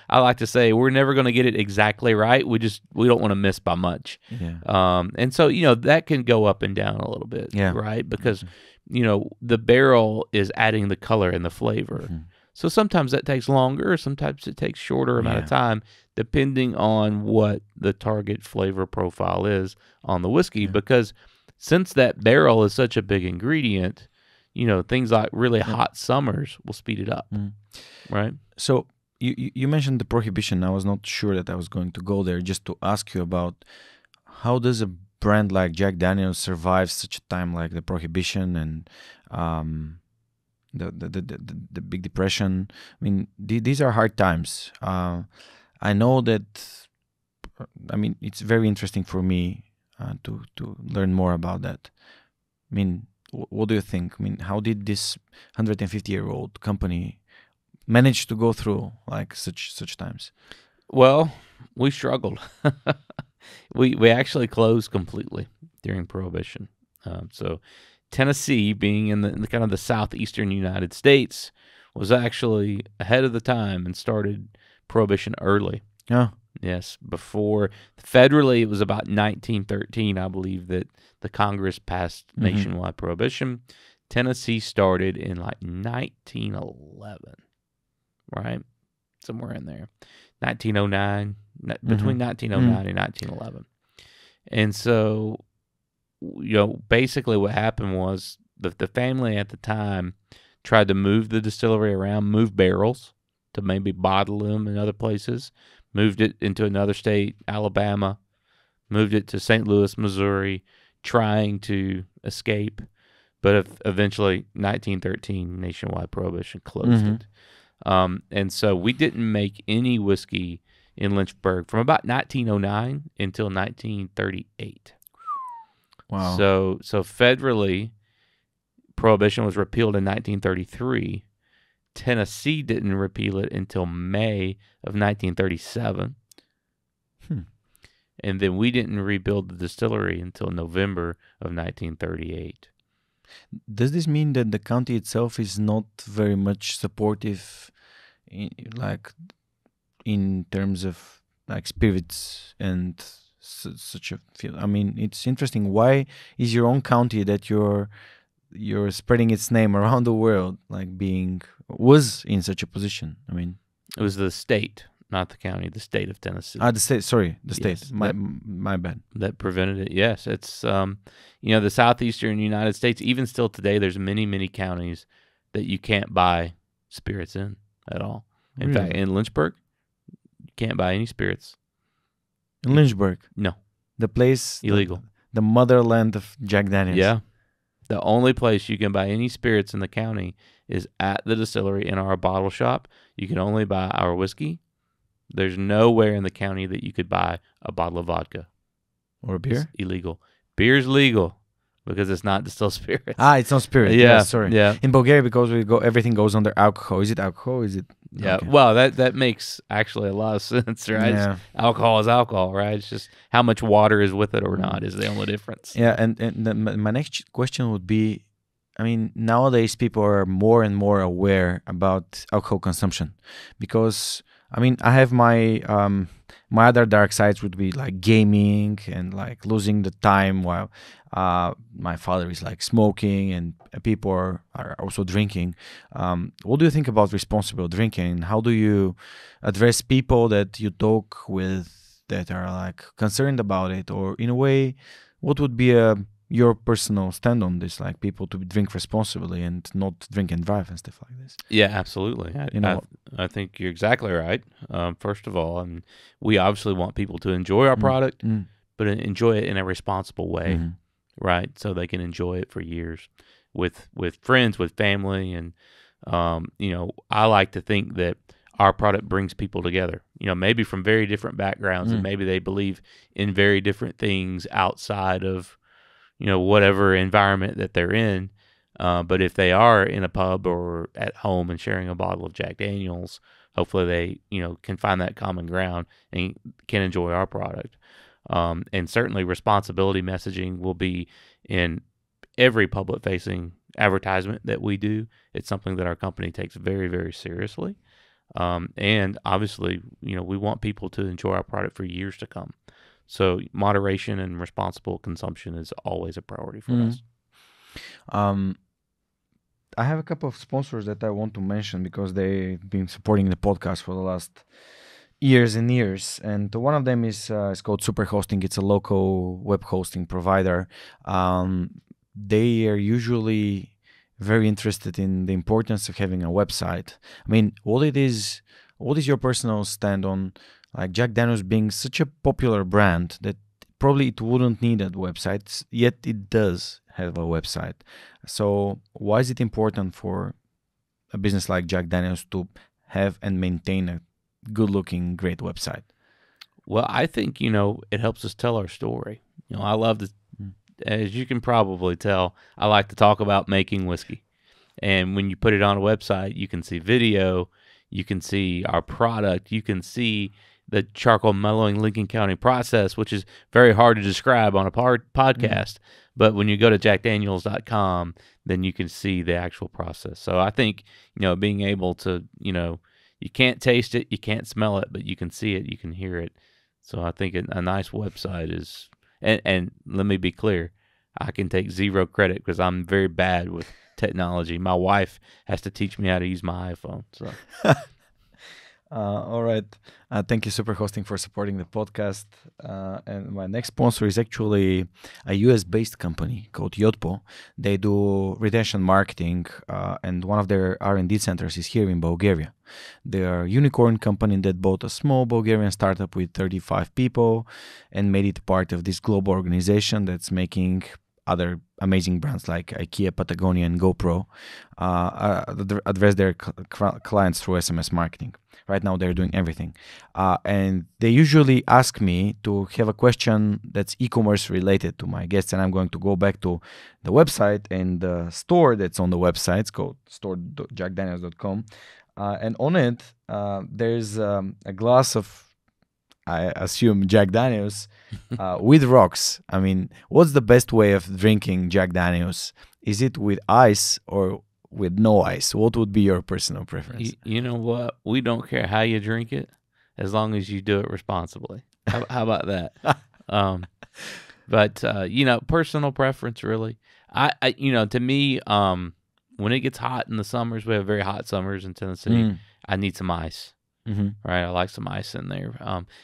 like to say we're never going to get it exactly right. We don't want to miss by much. Yeah. And so that can go up and down a little bit. Yeah. Right. Because the barrel is adding the color and the flavor. So sometimes that takes longer. Sometimes it takes shorter amount of time, depending on what the target flavor profile is on the whiskey. Because since that barrel is such a big ingredient, things like really hot summers will speed it up, right? So you mentioned the Prohibition. I was not sure that I was going to go there, just to ask you about how does a brand like Jack Daniel survive such a time like the Prohibition and the Big Depression. I mean, these are hard times. I know that. It's very interesting for me to learn more about that. I mean, what do you think? I mean, how did this 150-year-old company manage to go through like such times? Well, we struggled. We actually closed completely during Prohibition. So Tennessee, being in the kind of the southeastern United States, was actually ahead of the time and started Prohibition early. Yeah. Yes, before federally it was about 1913, I believe, that the Congress passed nationwide prohibition. Tennessee started in like 1911, right? Somewhere in there. 1909, between 1909 and 1911. And so, basically what happened was the family at the time tried to move the distillery around, move barrels to maybe bottle them in other places, moved it into another state, Alabama, moved it to St. Louis, Missouri, trying to escape. But eventually, 1913, nationwide prohibition closed it. And so we didn't make any whiskey in Lynchburg from about 1909 until 1938. Wow. So federally, prohibition was repealed in 1933. Tennessee didn't repeal it until May of 1937. And then we didn't rebuild the distillery until November of 1938. Does this mean that the county itself is not very much supportive, in terms of like spirits and such a field? I mean, it's interesting. Why is your own county that you're spreading its name around the world, like was in such a position? I mean, it was the state, not the county, the state of Tennessee. The state. Sorry, the state. Yes, my bad. That prevented it. Yes, it's the southeastern United States. Even still today, there's many counties that you can't buy spirits in at all. In Really? fact, in Lynchburg, you can't buy any spirits. In Lynchburg, No, the place illegal. the motherland of Jack Daniels. Yeah. The only place you can buy any spirits in the county is at the distillery in our bottle shop. You can only buy our whiskey. There's nowhere in the county that you could buy a bottle of vodka. Or beer? It's illegal. Beer's legal because it's not distilled spirits. It's not spirit. Yeah, sorry. Yeah. In Bulgaria, because everything goes under alcohol. Is it alcohol? Is it? Yeah. Okay. Well, that makes actually a lot of sense, right? Yeah. Alcohol is alcohol, right? It's just how much water is with it or not is the only difference. Yeah, and my next question would be, I mean, nowadays people are more and more aware about alcohol consumption because, I mean, I have my my other dark sides would be like gaming and like losing the time while my father is like smoking and people are also drinking. What do you think about responsible drinking? How do you address people that you talk with that are like concerned about it, or in a way, what would be your personal stand on this, like people to drink responsibly and not drink and drive and stuff like this? Yeah, absolutely. I think you're exactly right. First of all, we obviously want people to enjoy our product, but enjoy it in a responsible way, right? So they can enjoy it for years with friends, with family, and I like to think that our product brings people together. Maybe from very different backgrounds, and maybe they believe in very different things outside of whatever environment that they're in. But if they are in a pub or at home and sharing a bottle of Jack Daniels, hopefully they, can find that common ground and can enjoy our product. And certainly responsibility messaging will be in every public-facing advertisement that we do. It's something that our company takes very, very seriously. And obviously, we want people to enjoy our product for years to come. So moderation and responsible consumption is always a priority for us. I have a couple of sponsors that I want to mention because they've been supporting the podcast for the last years and years. And one of them is it's called SuperHosting. It's a local web hosting provider. They are usually very interested in the importance of having a website. I mean, what is your personal stand on like Jack Daniel's being such a popular brand that probably it wouldn't need a website, yet it does have a website. So why is it important for a business like Jack Daniel's to have and maintain a good-looking, great website? Well, I think, it helps us tell our story. I love to, as you can probably tell, I like to talk about making whiskey. And when you put it on a website, you can see video, you can see our product, you can see the charcoal mellowing Lincoln County process, which is very hard to describe on a podcast. But when you go to jackdaniels.com, then you can see the actual process. So I think, being able to, you can't taste it, you can't smell it, but you can see it, you can hear it. So I think a nice website is, and let me be clear, I can take zero credit because I'm very bad with technology. My wife has to teach me how to use my iPhone. So. All right. Thank you, SuperHosting, for supporting the podcast. And my next sponsor is actually a US-based company called Yotpo. They do retention marketing, and one of their R&D centers is here in Bulgaria. They are a unicorn company that bought a small Bulgarian startup with 35 people and made it part of this global organization that's making other amazing brands like IKEA, Patagonia, and GoPro address their clients through SMS marketing. Right now, they're doing everything. And they usually ask me to have a question that's e-commerce related to my guests, and I'm going to go back to the website and the store that's on the website. It's called store.jackdaniels.com. And on it, there's a glass of, I assume, Jack Daniels with rocks. I mean, what's the best way of drinking Jack Daniels? is it with ice or with no ice? What would be your personal preference? You know what? We don't care how you drink it, as long as you do it responsibly. How about that? But personal preference, really. I to me, when it gets hot in the summers, we have very hot summers in Tennessee. I need some ice. Right, I like some ice in there.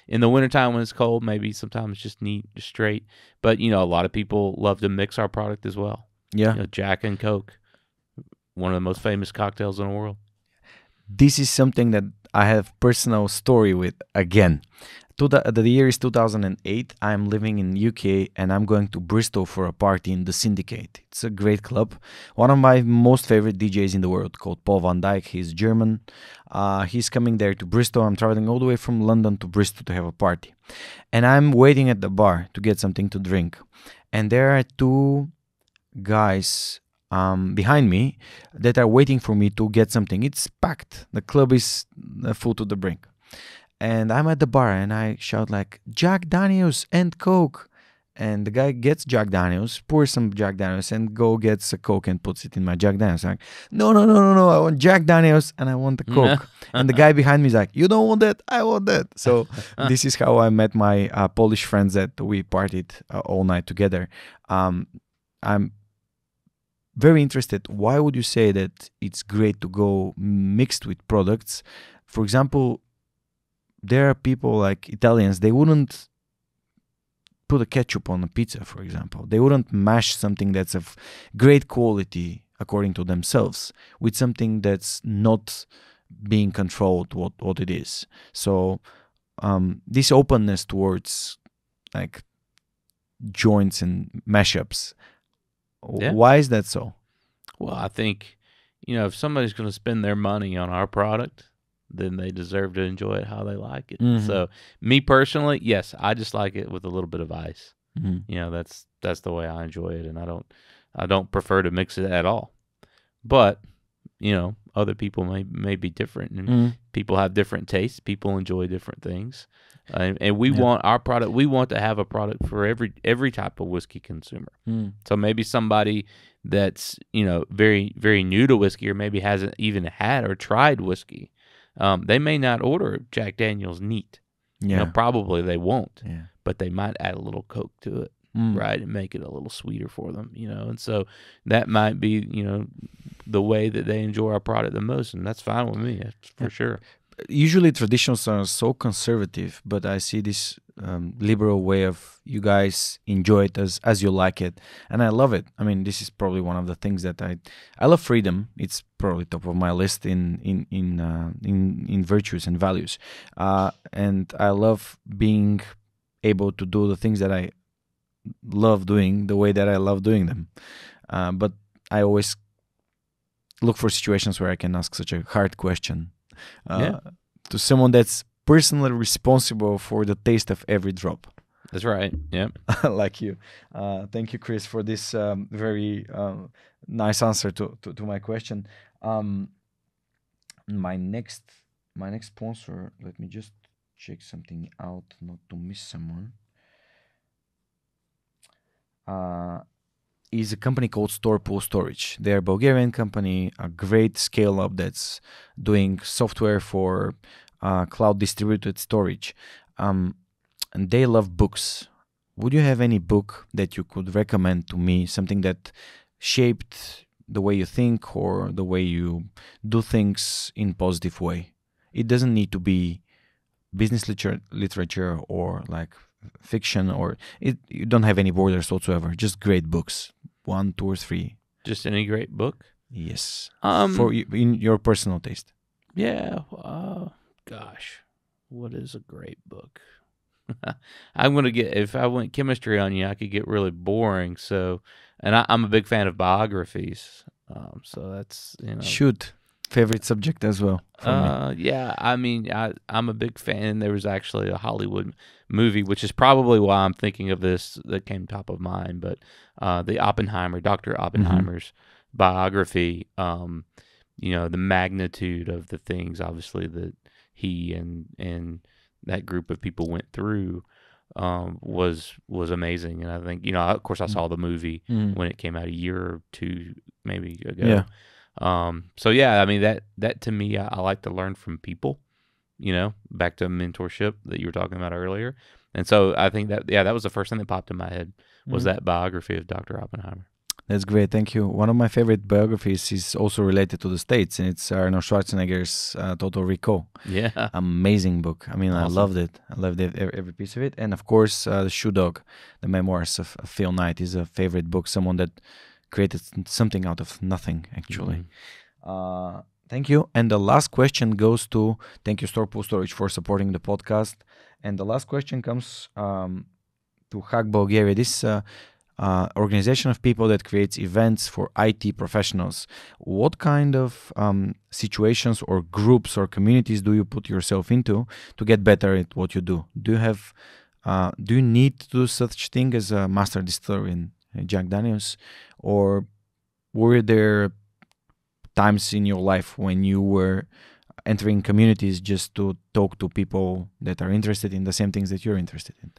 In the wintertime when it's cold, maybe sometimes just neat, just straight. But a lot of people love to mix our product as well. Yeah, Jack and Coke, one of the most famous cocktails in the world. This is something that I have personal story with again. The year is 2008. I'm living in UK and I'm going to Bristol for a party in the Syndicate. It's a great club. One of my most favorite DJs in the world called Paul Van Dyke. He's German. He's coming there to Bristol. I'm traveling all the way from London to Bristol to have a party. And I'm waiting at the bar to get something to drink. And there are two guys behind me that are waiting for me to get something. It's packed. The club is full to the brink. And I'm at the bar and I shout like, Jack Daniels and Coke. And the guy gets Jack Daniels, pours some Jack Daniels and gets a Coke and puts it in my Jack Daniels. I'm like, no, I want Jack Daniels and I want the Coke. And the guy behind me is like, you don't want that? I want that. So this is how I met my Polish friends that we partied all night together. I'm very interested. Why would you say that it's great to go mixed with products? For example, there are people like Italians, they wouldn't put a ketchup on a pizza, for example. They wouldn't mash something that's of great quality, according to themselves, with something that's not being controlled what it is. So this openness towards like joints and mashups, why is that so? Well, I think, if somebody's going to spend their money on our product, then they deserve to enjoy it how they like it. So me personally, yes, I just like it with a little bit of ice. That's the way I enjoy it, and I don't prefer to mix it at all. But other people may be different, and people have different tastes. People enjoy different things, and we want our product. We want to have a product for every type of whiskey consumer. So maybe somebody that's very very new to whiskey, or maybe hasn't even had or tried whiskey. They may not order Jack Daniel's neat. Probably they won't. But they might add a little Coke to it, right, and make it a little sweeter for them. And so that might be the way that they enjoy our product the most, and that's fine with me, that's for sure. Usually traditionals are so conservative, but I see this liberal way of you guys enjoy it as you like it, and I love it. I mean, this is probably one of the things that I love. Freedom. It's probably top of my list in virtues and values, and I love being able to do the things that I love doing the way that I love doing them. But I always look for situations where I can ask such a hard question to someone that's personally responsible for the taste of every drop. That's right. Yeah. Like you. Thank you, Chris, for this very nice answer to my question. My next sponsor, let me just check something out, not to miss someone. Is a company called StorPool Storage. They're a Bulgarian company, a great scale-up that's doing software for cloud distributed storage. And they love books. Would you have any book that you could recommend to me, something that shaped the way you think or the way you do things in positive way? It doesn't need to be business literature or like fiction, or you don't have any borders whatsoever. Just great books, 1, 2, or 3. Just any great book? Yes. For you, in your personal taste. Yeah. Gosh, what is a great book? I'm gonna get, if I went chemistry on you, I could get really boring. So, and I'm a big fan of biographies. So that's Shoot. Favorite subject as well for me. Yeah, I mean, I'm a big fan. There was actually a Hollywood movie, which is probably why I'm thinking of this, that came top of mind, but Dr. Oppenheimer's biography, the magnitude of the things, obviously, that he and that group of people went through, was amazing. And I think, of course I saw the movie when it came out a year or two maybe ago. Yeah. So yeah, I mean that to me, I like to learn from people, back to mentorship that you were talking about earlier. And so I think that was the first thing that popped in my head was that biography of Dr. Oppenheimer. That's great. Thank you. One of my favorite biographies is also related to the States, and it's Arnold Schwarzenegger's Total Recall. Yeah. Amazing book. I mean, Awesome. I loved it. I loved every piece of it. And of course, The Shoe Dog, the memoirs of Phil Knight is a favorite book. Someone that created something out of nothing, actually. Thank you. And the last question goes to, thank you, StorPool Storage, for supporting the podcast. And the last question comes to Hack Bulgaria. This organization of people that creates events for IT professionals. What kind of situations or groups or communities do you put yourself into to get better at what you do? Do you need to do such thing as a master distiller in Jack Daniels, or were there times in your life when you were entering communities just to talk to people that are interested in the same things that you're interested in?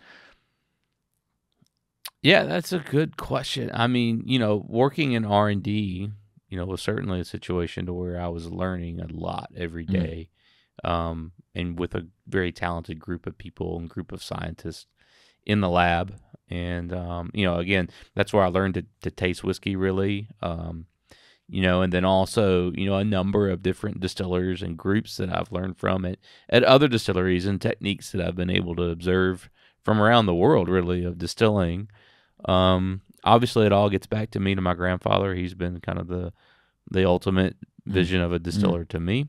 Yeah, that's a good question. I mean, working in R&D, was certainly a situation to where I was learning a lot every day, and with a very talented group of people and group of scientists in the lab. And, again, that's where I learned to taste whiskey really, and then also, a number of different distillers and groups that I've learned from at other distilleries and techniques that I've been able to observe from around the world really of distilling. Obviously it all gets back to me, to my grandfather. He's been kind of the ultimate vision of a distiller to me,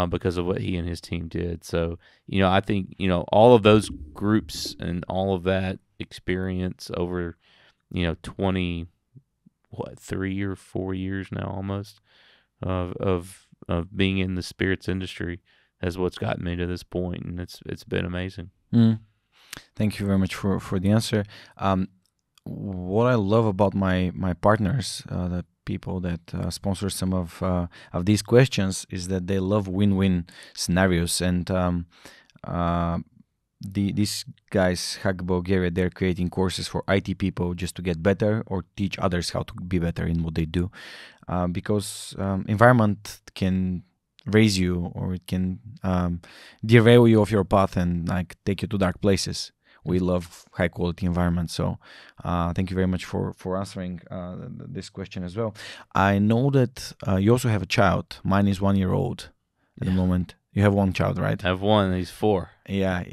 because of what he and his team did. So, I think, all of those groups and all of that experience over, 3 or 4 years now almost of being in the spirits industry is what's gotten me to this point, and it's been amazing. Thank you very much for the answer. What I love about my partners, the people that sponsor some of these questions, is that they love win-win scenarios. And these guys, Hack Bulgaria, they're creating courses for IT people just to get better or teach others how to be better in what they do. Because environment can raise you, or it can derail you off your path and take you to dark places. We love high quality environment. So thank you very much for answering this question as well. I know that you also have a child. Mine is 1 year old at the moment. You have one child, right? I have one. He's 4. Yeah.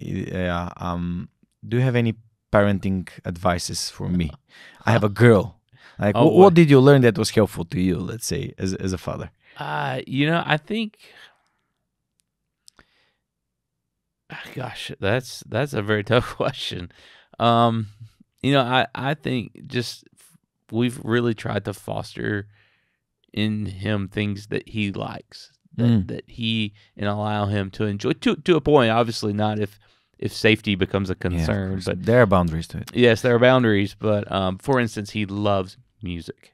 Do you have any parenting advices for me? I have a girl. What did you learn that was helpful to you, let's say, as a father? I think, gosh, that's a very tough question. I think just we've really tried to foster in him things that he likes, that he, and allow him to enjoy to a point. Obviously, not if safety becomes a concern, but there are boundaries to it. Yes, there are boundaries. But for instance, he loves music,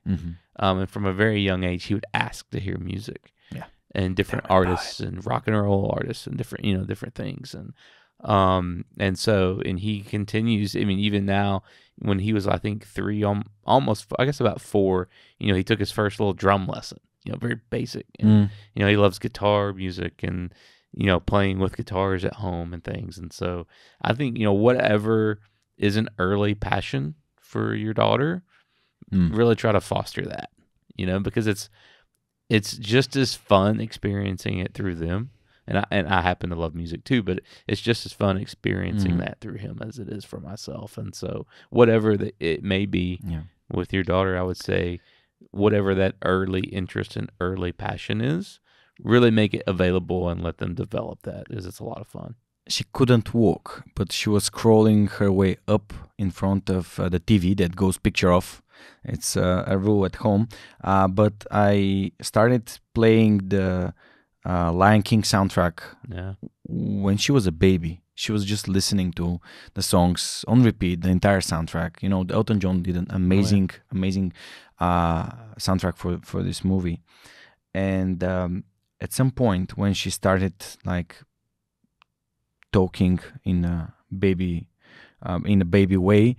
and from a very young age, he would ask to hear music. And different artists and rock and roll artists and different, different things. And so he continues, I mean, even now when he was, I think 3, almost, I guess about 4, he took his first little drum lesson, very basic. And, he loves guitar music and, playing with guitars at home and things. And so I think, whatever is an early passion for your daughter, really try to foster that, because it's just as fun experiencing it through them. And I happen to love music too, but it's just as fun experiencing that through him as it is for myself. And so whatever it may be with your daughter, I would say whatever that early interest and early passion is, really make it available and let them develop that, because it's a lot of fun. She couldn't walk, but she was crawling her way up in front of the TV that goes picture off. It's a rule at home. But I started playing the Lion King soundtrack when she was a baby. She was just listening to the songs on repeat, the entire soundtrack. Elton John did an amazing soundtrack for this movie. And at some point when she started talking in a baby in a baby way,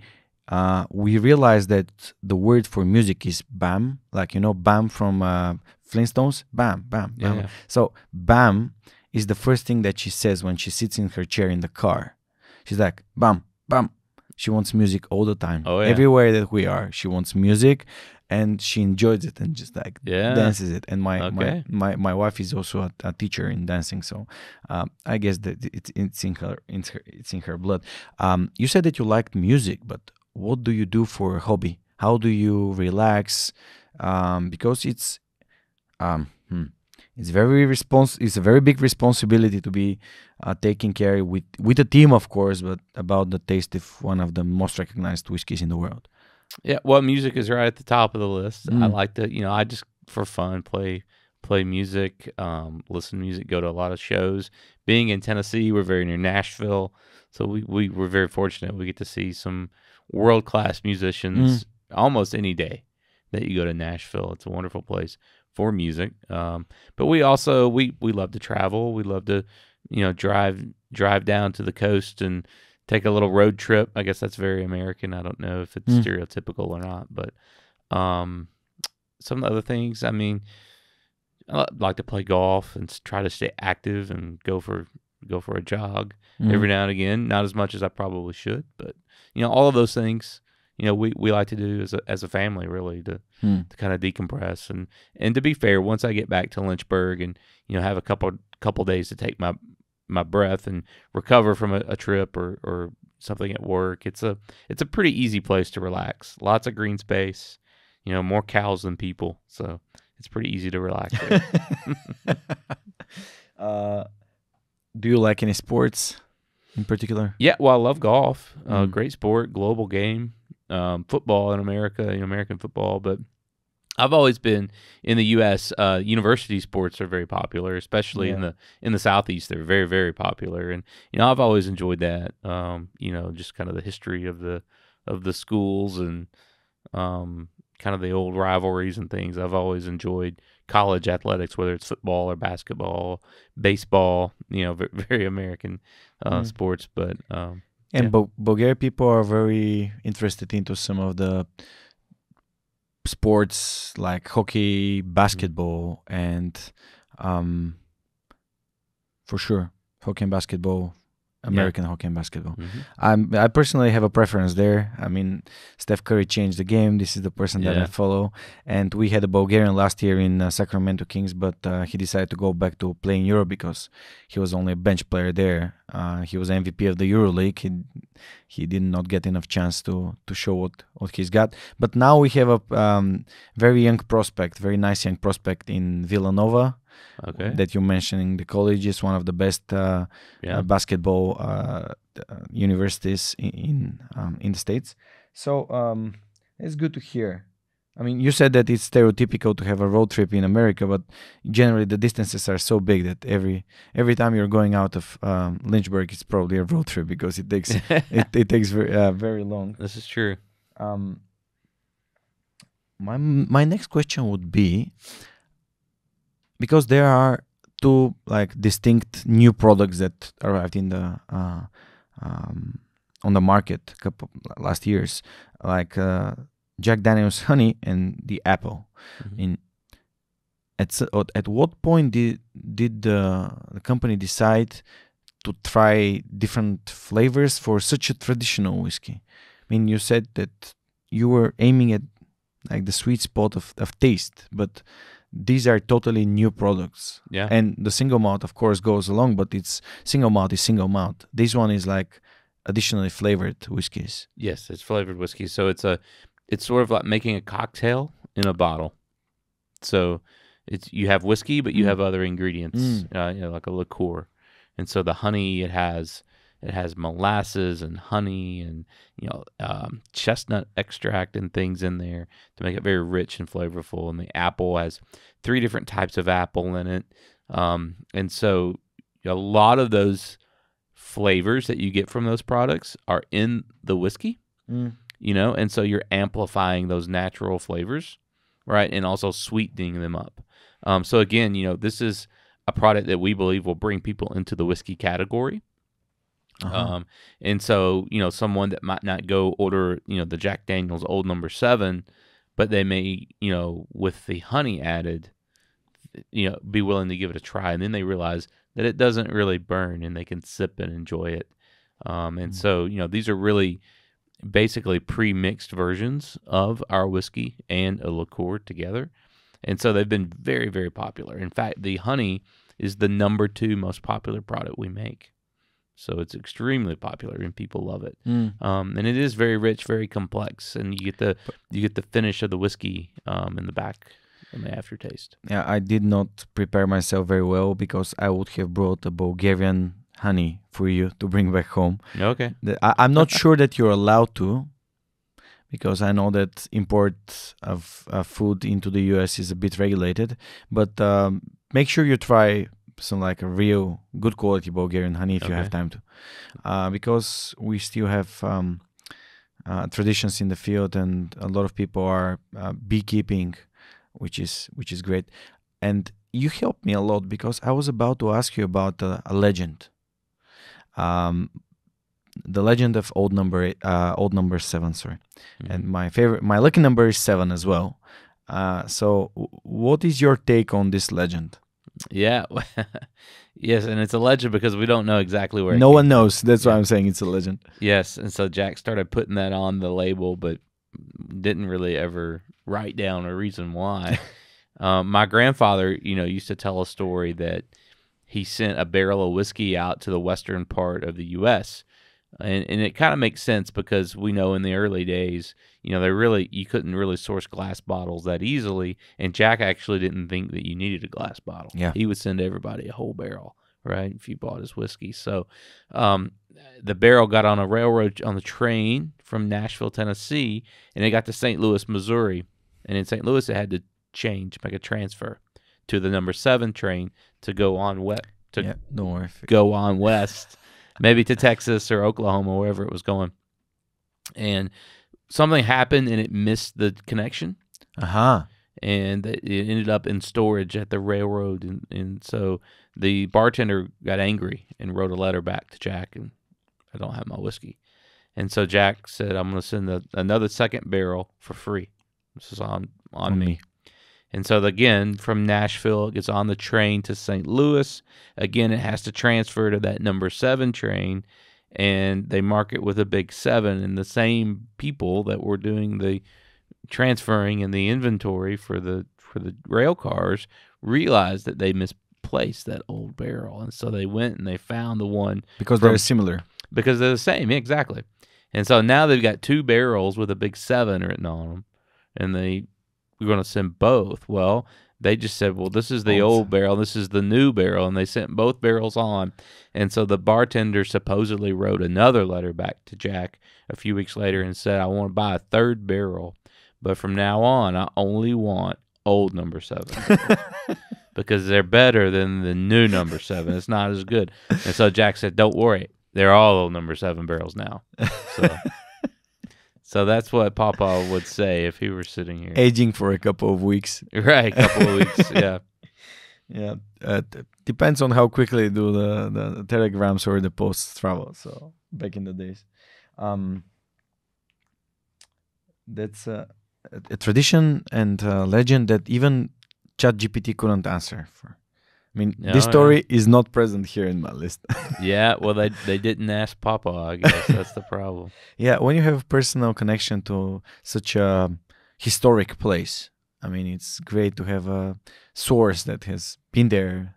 we realized that the word for music is bam, like bam from Flintstones, bam, bam, bam. Yeah. So bam is the first thing that she says when she sits in her chair in the car. She's like bam, bam. She wants music all the time. Oh, yeah. Everywhere that we are, she wants music, and she enjoys it and just like dances it. And my wife is also a teacher in dancing, so I guess that it's in her blood. You said that you liked music, but what do you do for a hobby? How do you relax? Because it's it's a very big responsibility to be taking care with a team, of course, but about the taste of one of the most recognized whiskeys in the world. Yeah, well, music is right at the top of the list. I like to, I just for fun play music, listen to music, go to a lot of shows. Being in Tennessee, we're very near Nashville, so we were very fortunate. We get to see some world-class musicians almost any day that you go to Nashville. It's a wonderful place for music. But we also we love to travel. We love to drive down to the coast and take a little road trip. I guess that's very American. I don't know if it's stereotypical or not, but some of the other things, I mean, I like to play golf and try to stay active and go for a jog every now and again. Not as much as I probably should, but all of those things, we like to do as a family, really, to kind of decompress and to be fair, once I get back to Lynchburg and have a couple days to take my breath and recover from a trip or something at work, it's a pretty easy place to relax. Lots of green space, more cows than people, so it's pretty easy to relax there. Do you like any sports in particular? Yeah, well, I love golf. Great sport, global game. Football in America, American football, but I've always been in the U.S. University sports are very popular, especially in the Southeast. They're very, very popular, and I've always enjoyed that. Just kind of the history of the schools and kind of the old rivalries and things. I've always enjoyed college athletics, whether it's football or basketball, baseball. Very American sports, but. And Bulgarian people are very interested into some of the sports like hockey, basketball, and for sure, hockey and basketball, American hockey and basketball. I personally have a preference there. I mean, Steph Curry changed the game. This is the person that I follow. And we had a Bulgarian last year in Sacramento Kings, but he decided to go back to play in Europe because he was only a bench player there. He was MVP of the EuroLeague. He did not get enough chance to show what he's got. But now we have a very young prospect, very nice young prospect in Villanova. Okay. That you mentioned. The college is one of the best basketball universities in the States. So it's good to hear. I mean, you said that it's stereotypical to have a road trip in America, but generally the distances are so big that every time you're going out of Lynchburg, it's probably a road trip because it takes it takes very long. This is true. My next question would be, because there are two distinct new products that arrived in the on the market last years, Jack Daniel's honey and the apple. At what point did the company decide to try different flavors for such a traditional whiskey? I mean, you said that you were aiming at the sweet spot of taste, but these are totally new products. Yeah. And the single malt, of course, goes along, but single malt is single malt. This one is additionally flavored whiskeys. Yes, it's flavored whiskey. So it's sort of like making a cocktail in a bottle. So you have whiskey, but you have other ingredients, like a liqueur. And so the honey, it has molasses and honey and chestnut extract and things in there to make it very rich and flavorful. And the apple has 3 different types of apple in it. And so a lot of those flavors that you get from those products are in the whiskey. And so you're amplifying those natural flavors, right? And also sweetening them up. So again, this is a product that we believe will bring people into the whiskey category. And so, someone that might not go order, the Jack Daniel's Old Number 7, but they may, with the honey added, be willing to give it a try. And then they realize that it doesn't really burn and they can sip and enjoy it. And so, these are really basically pre-mixed versions of our whiskey and a liqueur together. And so they've been very, very popular. In fact, the honey is the number 2 most popular product we make. So it's extremely popular and people love it. And it is very rich, very complex, and you get the finish of the whiskey in the back in the aftertaste. Yeah, I did not prepare myself very well because I would have brought a Bulgarian honey for you to bring back home. Okay. I'm not sure that you're allowed to, because I know that import of food into the US is a bit regulated. But make sure you try some like a real good quality Bulgarian honey if you have time to, because we still have traditions in the field, and a lot of people are beekeeping, which is great. And you helped me a lot because I was about to ask you about a legend, the legend of old number 7. Sorry, and my lucky number is 7 as well. So what is your take on this legend? Yeah. Yes, and it's a legend because we don't know exactly where no one knows. That's why I'm saying it's a legend. Yes, and so Jack started putting that on the label, but didn't really ever write down a reason why. My grandfather, used to tell a story that he sent a barrel of whiskey out to the western part of the U.S., and it kind of makes sense because we know in the early days, you couldn't really source glass bottles that easily, and Jack actually didn't think that you needed a glass bottle. Yeah. He would send everybody a whole barrel, right, if you bought his whiskey. So the barrel got on a railroad, on the train from Nashville, Tennessee, and it got to St. Louis, Missouri. And in St. Louis, it had to make a transfer to the number 7 train to go on go on west. Maybe to Texas or Oklahoma, wherever it was going. And something happened and it missed the connection. And it ended up in storage at the railroad. And so the bartender got angry and wrote a letter back to Jack, and I don't have my whiskey. And so Jack said, I'm going to send another second barrel for free. This is on me. And so, again, from Nashville, it gets on the train to St. Louis. Again, it has to transfer to that number 7 train, and they mark it with a big 7. And the same people that were doing the transferring and the inventory for the rail cars realized that they misplaced that old barrel. And so they went and they found the one. Because they're similar. Because they're the same, exactly. And so now they've got 2 barrels with a big 7 written on them, and we're going to send both. Well, they just said, well, this is the old barrel, this is the new barrel, and they sent both barrels on. And so the bartender supposedly wrote another letter back to Jack a few weeks later and said, I want to buy a 3rd barrel, but from now on, I only want old number 7 because they're better than the new number 7. It's not as good. And so Jack said, don't worry, they're all old number 7 barrels now. So that's what Papa would say if he were sitting here. Aging for a couple of weeks. Right, a couple of weeks, yeah. Yeah, depends on how quickly do the telegrams or the posts travel. So back in the days. That's a tradition and a legend that even ChatGPT couldn't answer for. I mean, this story is not present here in my list. Yeah, well, they didn't ask Papa, I guess. That's the problem. Yeah, when you have a personal connection to such a historic place, I mean, it's great to have a source that has been there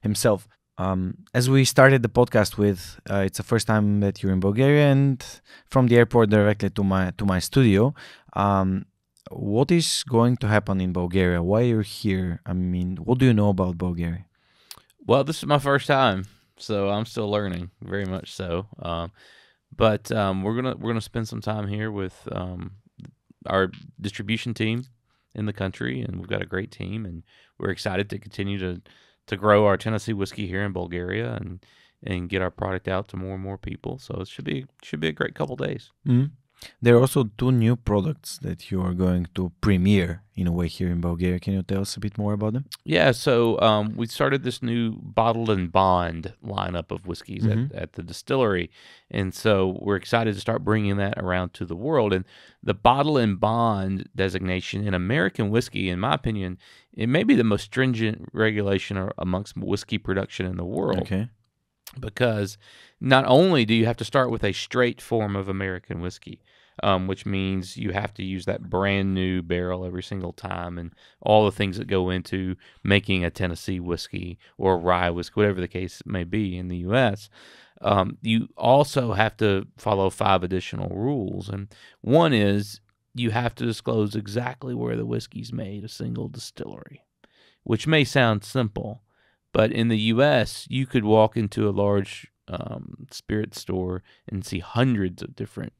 himself. As we started the podcast with, it's the first time that you're in Bulgaria, and from the airport directly to my studio. What is going to happen in Bulgaria? Why you're here? I mean, what do you know about Bulgaria? Well, this is my first time, so I'm still learning, very much so. But we're gonna spend some time here with our distribution team in the country, and we've got a great team, and we're excited to continue to grow our Tennessee whiskey here in Bulgaria and get our product out to more and more people. So it should be a great couple days. Mm-hmm. There are also two new products that you are going to premiere in a way here in Bulgaria. Can you tell us a bit more about them? Yeah, so we started this new bottled and bond lineup of whiskeys at the distillery. And so we're excited to start bringing that around to the world. And the bottle and bond designation in American whiskey, in my opinion, it may be the most stringent regulation amongst whiskey production in the world. Okay. Because not only do you have to start with a straight form of American whiskey, which means you have to use that brand new barrel every single time and all the things that go into making a Tennessee whiskey or rye whiskey, whatever the case may be in the U.S., you also have to follow 5 additional rules. And one is you have to disclose exactly where the whiskey's made, a single distillery, which may sound simple. But in the U.S., you could walk into a large spirit store and see hundreds of different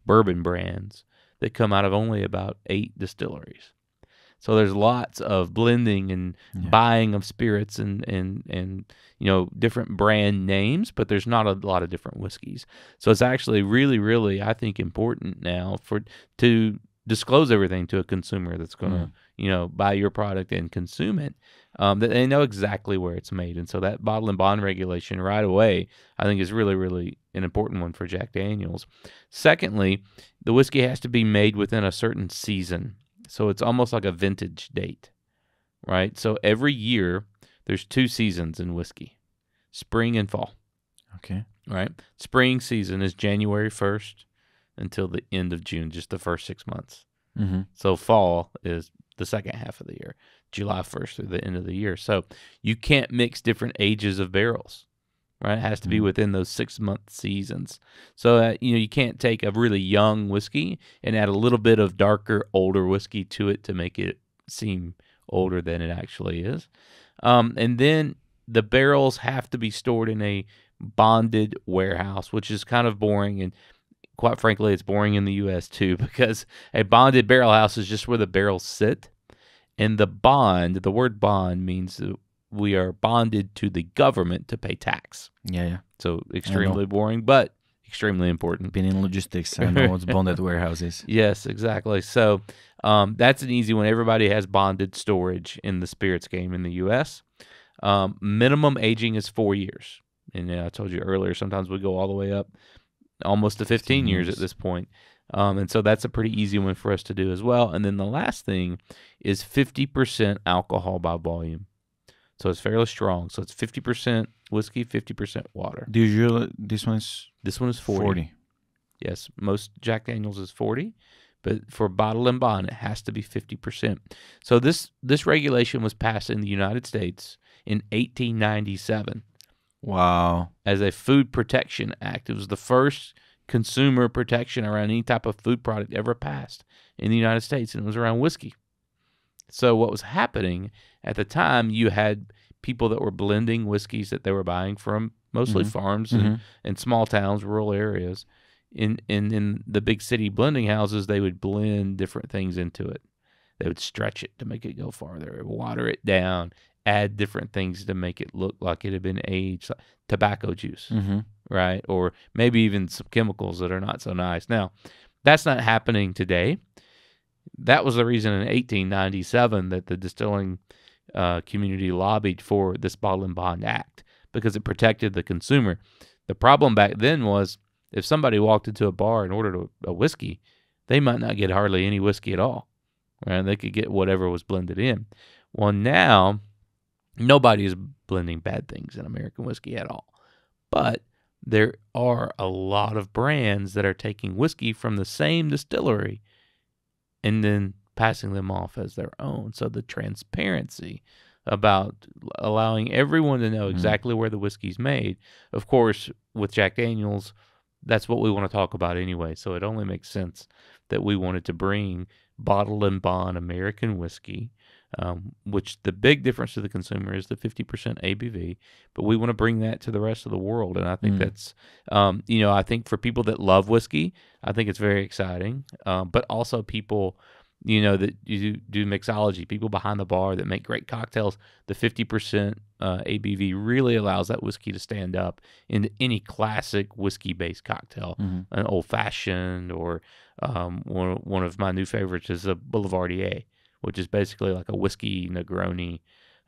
bourbon brands that come out of only about 8 distilleries. So there's lots of blending and buying of spirits and different brand names, but there's not a lot of different whiskeys. So it's actually really, really, I think, important now to disclose everything to a consumer that's going to, buy your product and consume it, that they know exactly where it's made. And so that bottle and bond regulation right away, I think, is really, really an important one for Jack Daniel's. Secondly, the whiskey has to be made within a certain season. So it's almost like a vintage date, right? So every year there's 2 seasons in whiskey, spring and fall. Okay. Right? Spring season is January 1st until the end of June, just the first 6 months. Mm-hmm. So fall is the second half of the year, July 1st through the end of the year. So you can't mix different ages of barrels, right? It has to be within those 6-month seasons. So, you can't take a really young whiskey and add a little bit of darker, older whiskey to it to make it seem older than it actually is. And then the barrels have to be stored in a bonded warehouse, which is kind of boring, and quite frankly, it's boring in the U.S. too, because a bonded barrel house is just where the barrels sit. And the word bond means that we are bonded to the government to pay tax. Yeah. So extremely boring, but extremely important. Been in logistics, I know what's bonded warehouses. Yes, exactly. So that's an easy one. Everybody has bonded storage in the spirits game in the U.S. Minimum aging is 4 years. And I told you earlier, sometimes we go all the way up almost to 15 years at this point. And so that's a pretty easy one for us to do as well. And then the last thing is 50% alcohol by volume. So it's fairly strong. So it's 50% whiskey, 50% water. Usually, this one is 40. Yes, most Jack Daniel's is 40. But for bottle and bond, it has to be 50%. So this regulation was passed in the United States in 1897. Wow. As a Food Protection Act. It was the first consumer protection around any type of food product ever passed in the United States, and it was around whiskey. So what was happening at the time, you had people that were blending whiskeys that they were buying from mostly farms and small towns, rural areas. In the big city blending houses, they would blend different things into it. They would stretch it to make it go farther, water it down, add different things to make it look like it had been aged, like tobacco juice, right? Or maybe even some chemicals that are not so nice. Now, that's not happening today. That was the reason in 1897 that the distilling community lobbied for this Bottle and Bond Act, because it protected the consumer. The problem back then was if somebody walked into a bar and ordered a whiskey, they might not get hardly any whiskey at all, right? They could get whatever was blended in. Well, now nobody is blending bad things in American whiskey at all. But there are a lot of brands that are taking whiskey from the same distillery and then passing them off as their own. So the transparency about allowing everyone to know exactly where the whiskey's made. Of course, with Jack Daniel's, that's what we want to talk about anyway. So it only makes sense that we wanted to bring bottle and bond American whiskey, which the big difference to the consumer is the 50% ABV, but we want to bring that to the rest of the world. And I think that's, I think for people that love whiskey, I think it's very exciting. But also people that you do mixology, people behind the bar that make great cocktails, the 50% ABV really allows that whiskey to stand up into any classic whiskey-based cocktail, an old-fashioned, or one of my new favorites is a Boulevardier, which is basically like a whiskey Negroni,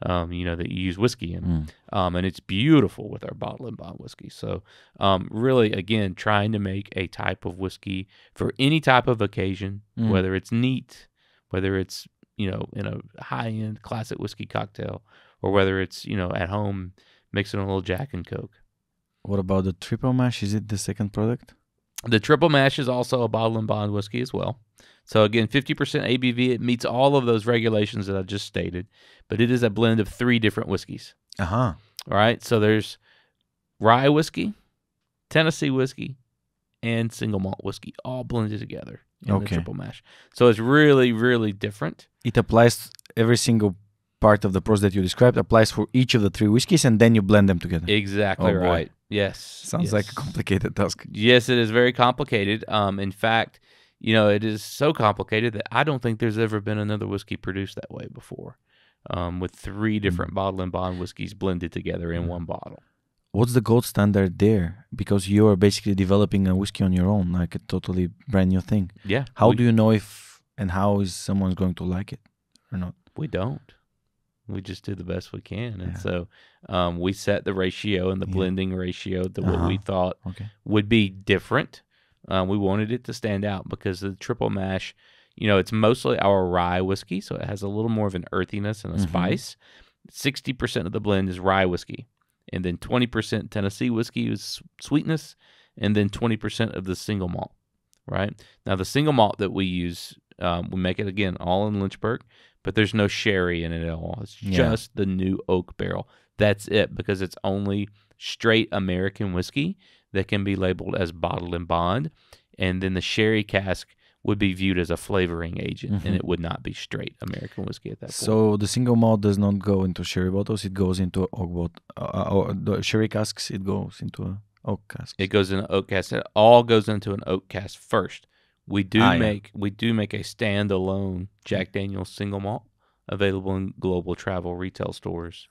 that you use whiskey in. And it's beautiful with our bottle and bond whiskey. So really, again, trying to make a type of whiskey for any type of occasion, whether it's neat, whether it's, in a high-end classic whiskey cocktail, or whether it's, at home mixing a little Jack and Coke. What about the triple mash? Is it the second product? The triple mash is also a bottle and bond whiskey as well. So again, 50% ABV. It meets all of those regulations that I just stated, but it is a blend of 3 different whiskeys. All right. So there's rye whiskey, Tennessee whiskey, and single malt whiskey, all blended together in the triple mash. So it's really, really different. It applies every single part of the process that you described applies for each of the 3 whiskeys, and then you blend them together. Exactly right. Yes. Sounds like a complicated task. Yes, it is very complicated. In fact, it is so complicated that I don't think there's ever been another whiskey produced that way before, with 3 different bottle and bond whiskeys blended together in one bottle. What's the gold standard there? Because you are basically developing a whiskey on your own, like a totally brand new thing. Yeah. How do you know if and how is someone going to like it or not? We don't. We just do the best we can. And so we set the ratio and the blending ratio to what we thought would be different. We wanted it to stand out because the triple mash, it's mostly our rye whiskey, so it has a little more of an earthiness and a spice. 60% of the blend is rye whiskey, and then 20% Tennessee whiskey is sweetness, and then 20% of the single malt, right? Now, the single malt that we use, we make it, again, all in Lynchburg, but there's no sherry in it at all. It's just the new oak barrel. That's it, because it's only straight American whiskey that can be labeled as bottle and bond, and then the sherry cask would be viewed as a flavoring agent, and it would not be straight American whiskey at that point. So the single malt does not go into sherry bottles; it goes into oak the sherry casks. It goes into oak casks. It goes in an oak cask. It all goes into an oak cask first. We do make a standalone Jack Daniel single malt available in global travel retail stores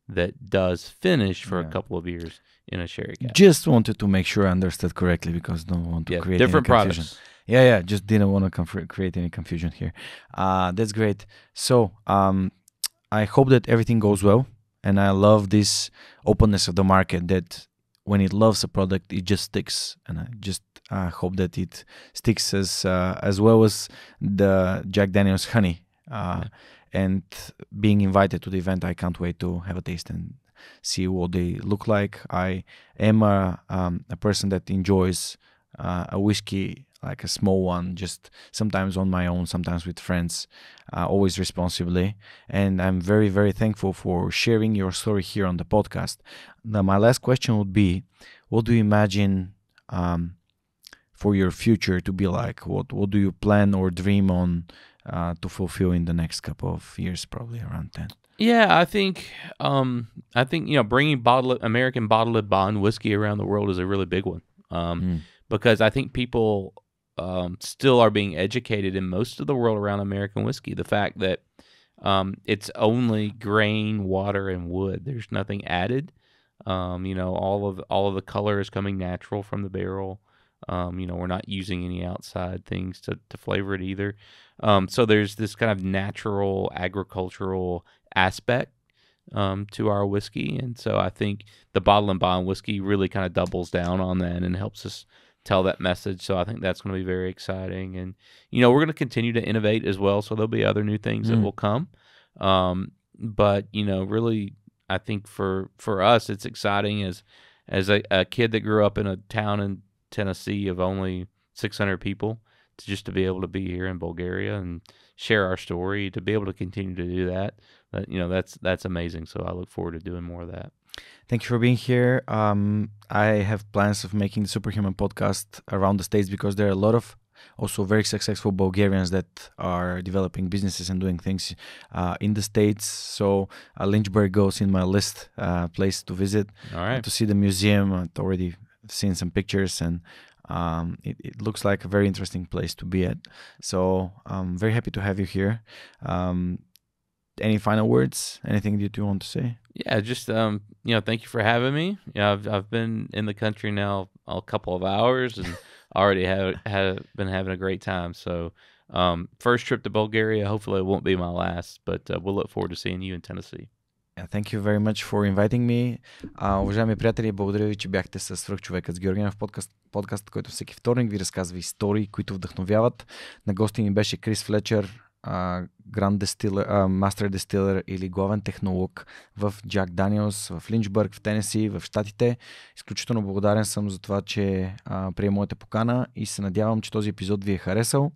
that does finish for a couple of years in a sherry cask. Just wanted to make sure I understood correctly because don't want to create different any confusion. Products. Yeah, just didn't want to create any confusion here. That's great. So I hope that everything goes well, and I love this openness of the market that when it loves a product, it just sticks, and I just hope that it sticks as well as the Jack Daniel's honey. And being invited to the event, I can't wait to have a taste and see what they look like. I am a person that enjoys a whiskey, like a small one, just sometimes on my own, sometimes with friends, always responsibly. And I'm very, very thankful for sharing your story here on the podcast. Now, my last question would be, what do you imagine for your future to be like? What do you plan or dream on to fulfill in the next couple of years, probably around 10? Yeah, I think bringing American bottled and bond whiskey around the world is a really big one, because I think people still are being educated in most of the world around American whiskey. The fact that it's only grain, water, and wood. There's nothing added. All of the color is coming natural from the barrel. We're not using any outside things to flavor it either. So there's this kind of natural agricultural aspect to our whiskey. And so I think the bottle and bond whiskey really kind of doubles down on that and helps us tell that message. So I think that's going to be very exciting. And, we're going to continue to innovate as well. So there'll be other new things that will come. But, really, I think for us, it's exciting as a kid that grew up in a town in Tennessee of only 600 people to be able to be here in Bulgaria and share our story, to be able to continue to do that. That's amazing. So I look forward to doing more of that. Thank you for being here. I have plans of making the Superhuman podcast around the States because there are a lot of also very successful Bulgarians that are developing businesses and doing things in the States. So Lynchburg goes in my list, place to visit. All right. To see the museum. I've already seen some pictures, and It looks like a very interesting place to be at. So I'm very happy to have you here. Any final words? Anything that you want to say? Yeah, just thank you for having me. Yeah, I've been in the country now a couple of hours and already been having a great time. So first trip to Bulgaria. Hopefully it won't be my last, but we'll look forward to seeing you in Tennessee. Yeah, thank you very much for inviting me. Уважаеми приятели, благодаря ви, че бяхте с Свръхчовекът с Георги Ненов, подкаст, който всеки вторник ви разказва истории, които вдъхновяват. На гости ни беше Крис Флетчър, мастер дестилър или главен технолог в Jack Daniels, в Линчбърг, в Тенеси, в Щатите. Изключително благодарен съм за това, че прие моята покана и се надявам, че този епизод ви е харесал.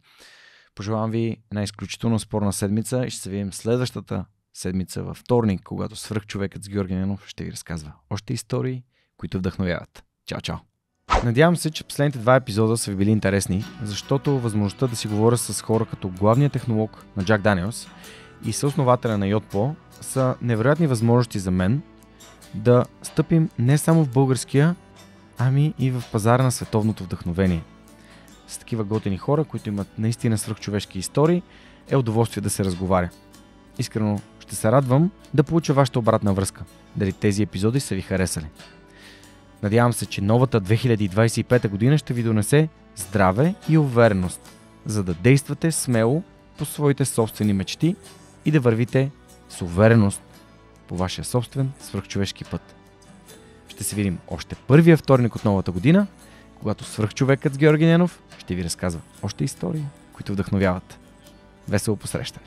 Пожелавам ви една изключително спорна седмица и ще се видим следващата седмица във вторник, когато Свръхчовекът с Георги Ненов ще ви разказва още истории, които вдъхновяват. Чао, чао! Надявам се, че последните 2 епизода са ви били интересни, защото възможността да си говоря с хора като главния технолог на Jack Daniels и съоснователя на Yotpo са невероятни възможности за мен да стъпим не само в българския, ами и в пазара на световното вдъхновение. С такива готини хора, които имат наистина свръхчовешки истории, е удоволствие да се разговаря. Искрено ще се радвам да получа вашата обратна връзка. Дали тези епизоди са ви харесали. Надявам се, че новата 2025 година ще ви донесе здраве и увереност, за да действате смело по своите собствени мечти и да вървите с увереност по вашия собствен свръхчовешки път. Ще се видим още първия вторник от новата година, когато Свръхчовекът с Георги Ненов ще ви разказва още истории, които вдъхновяват. Весело посрещане!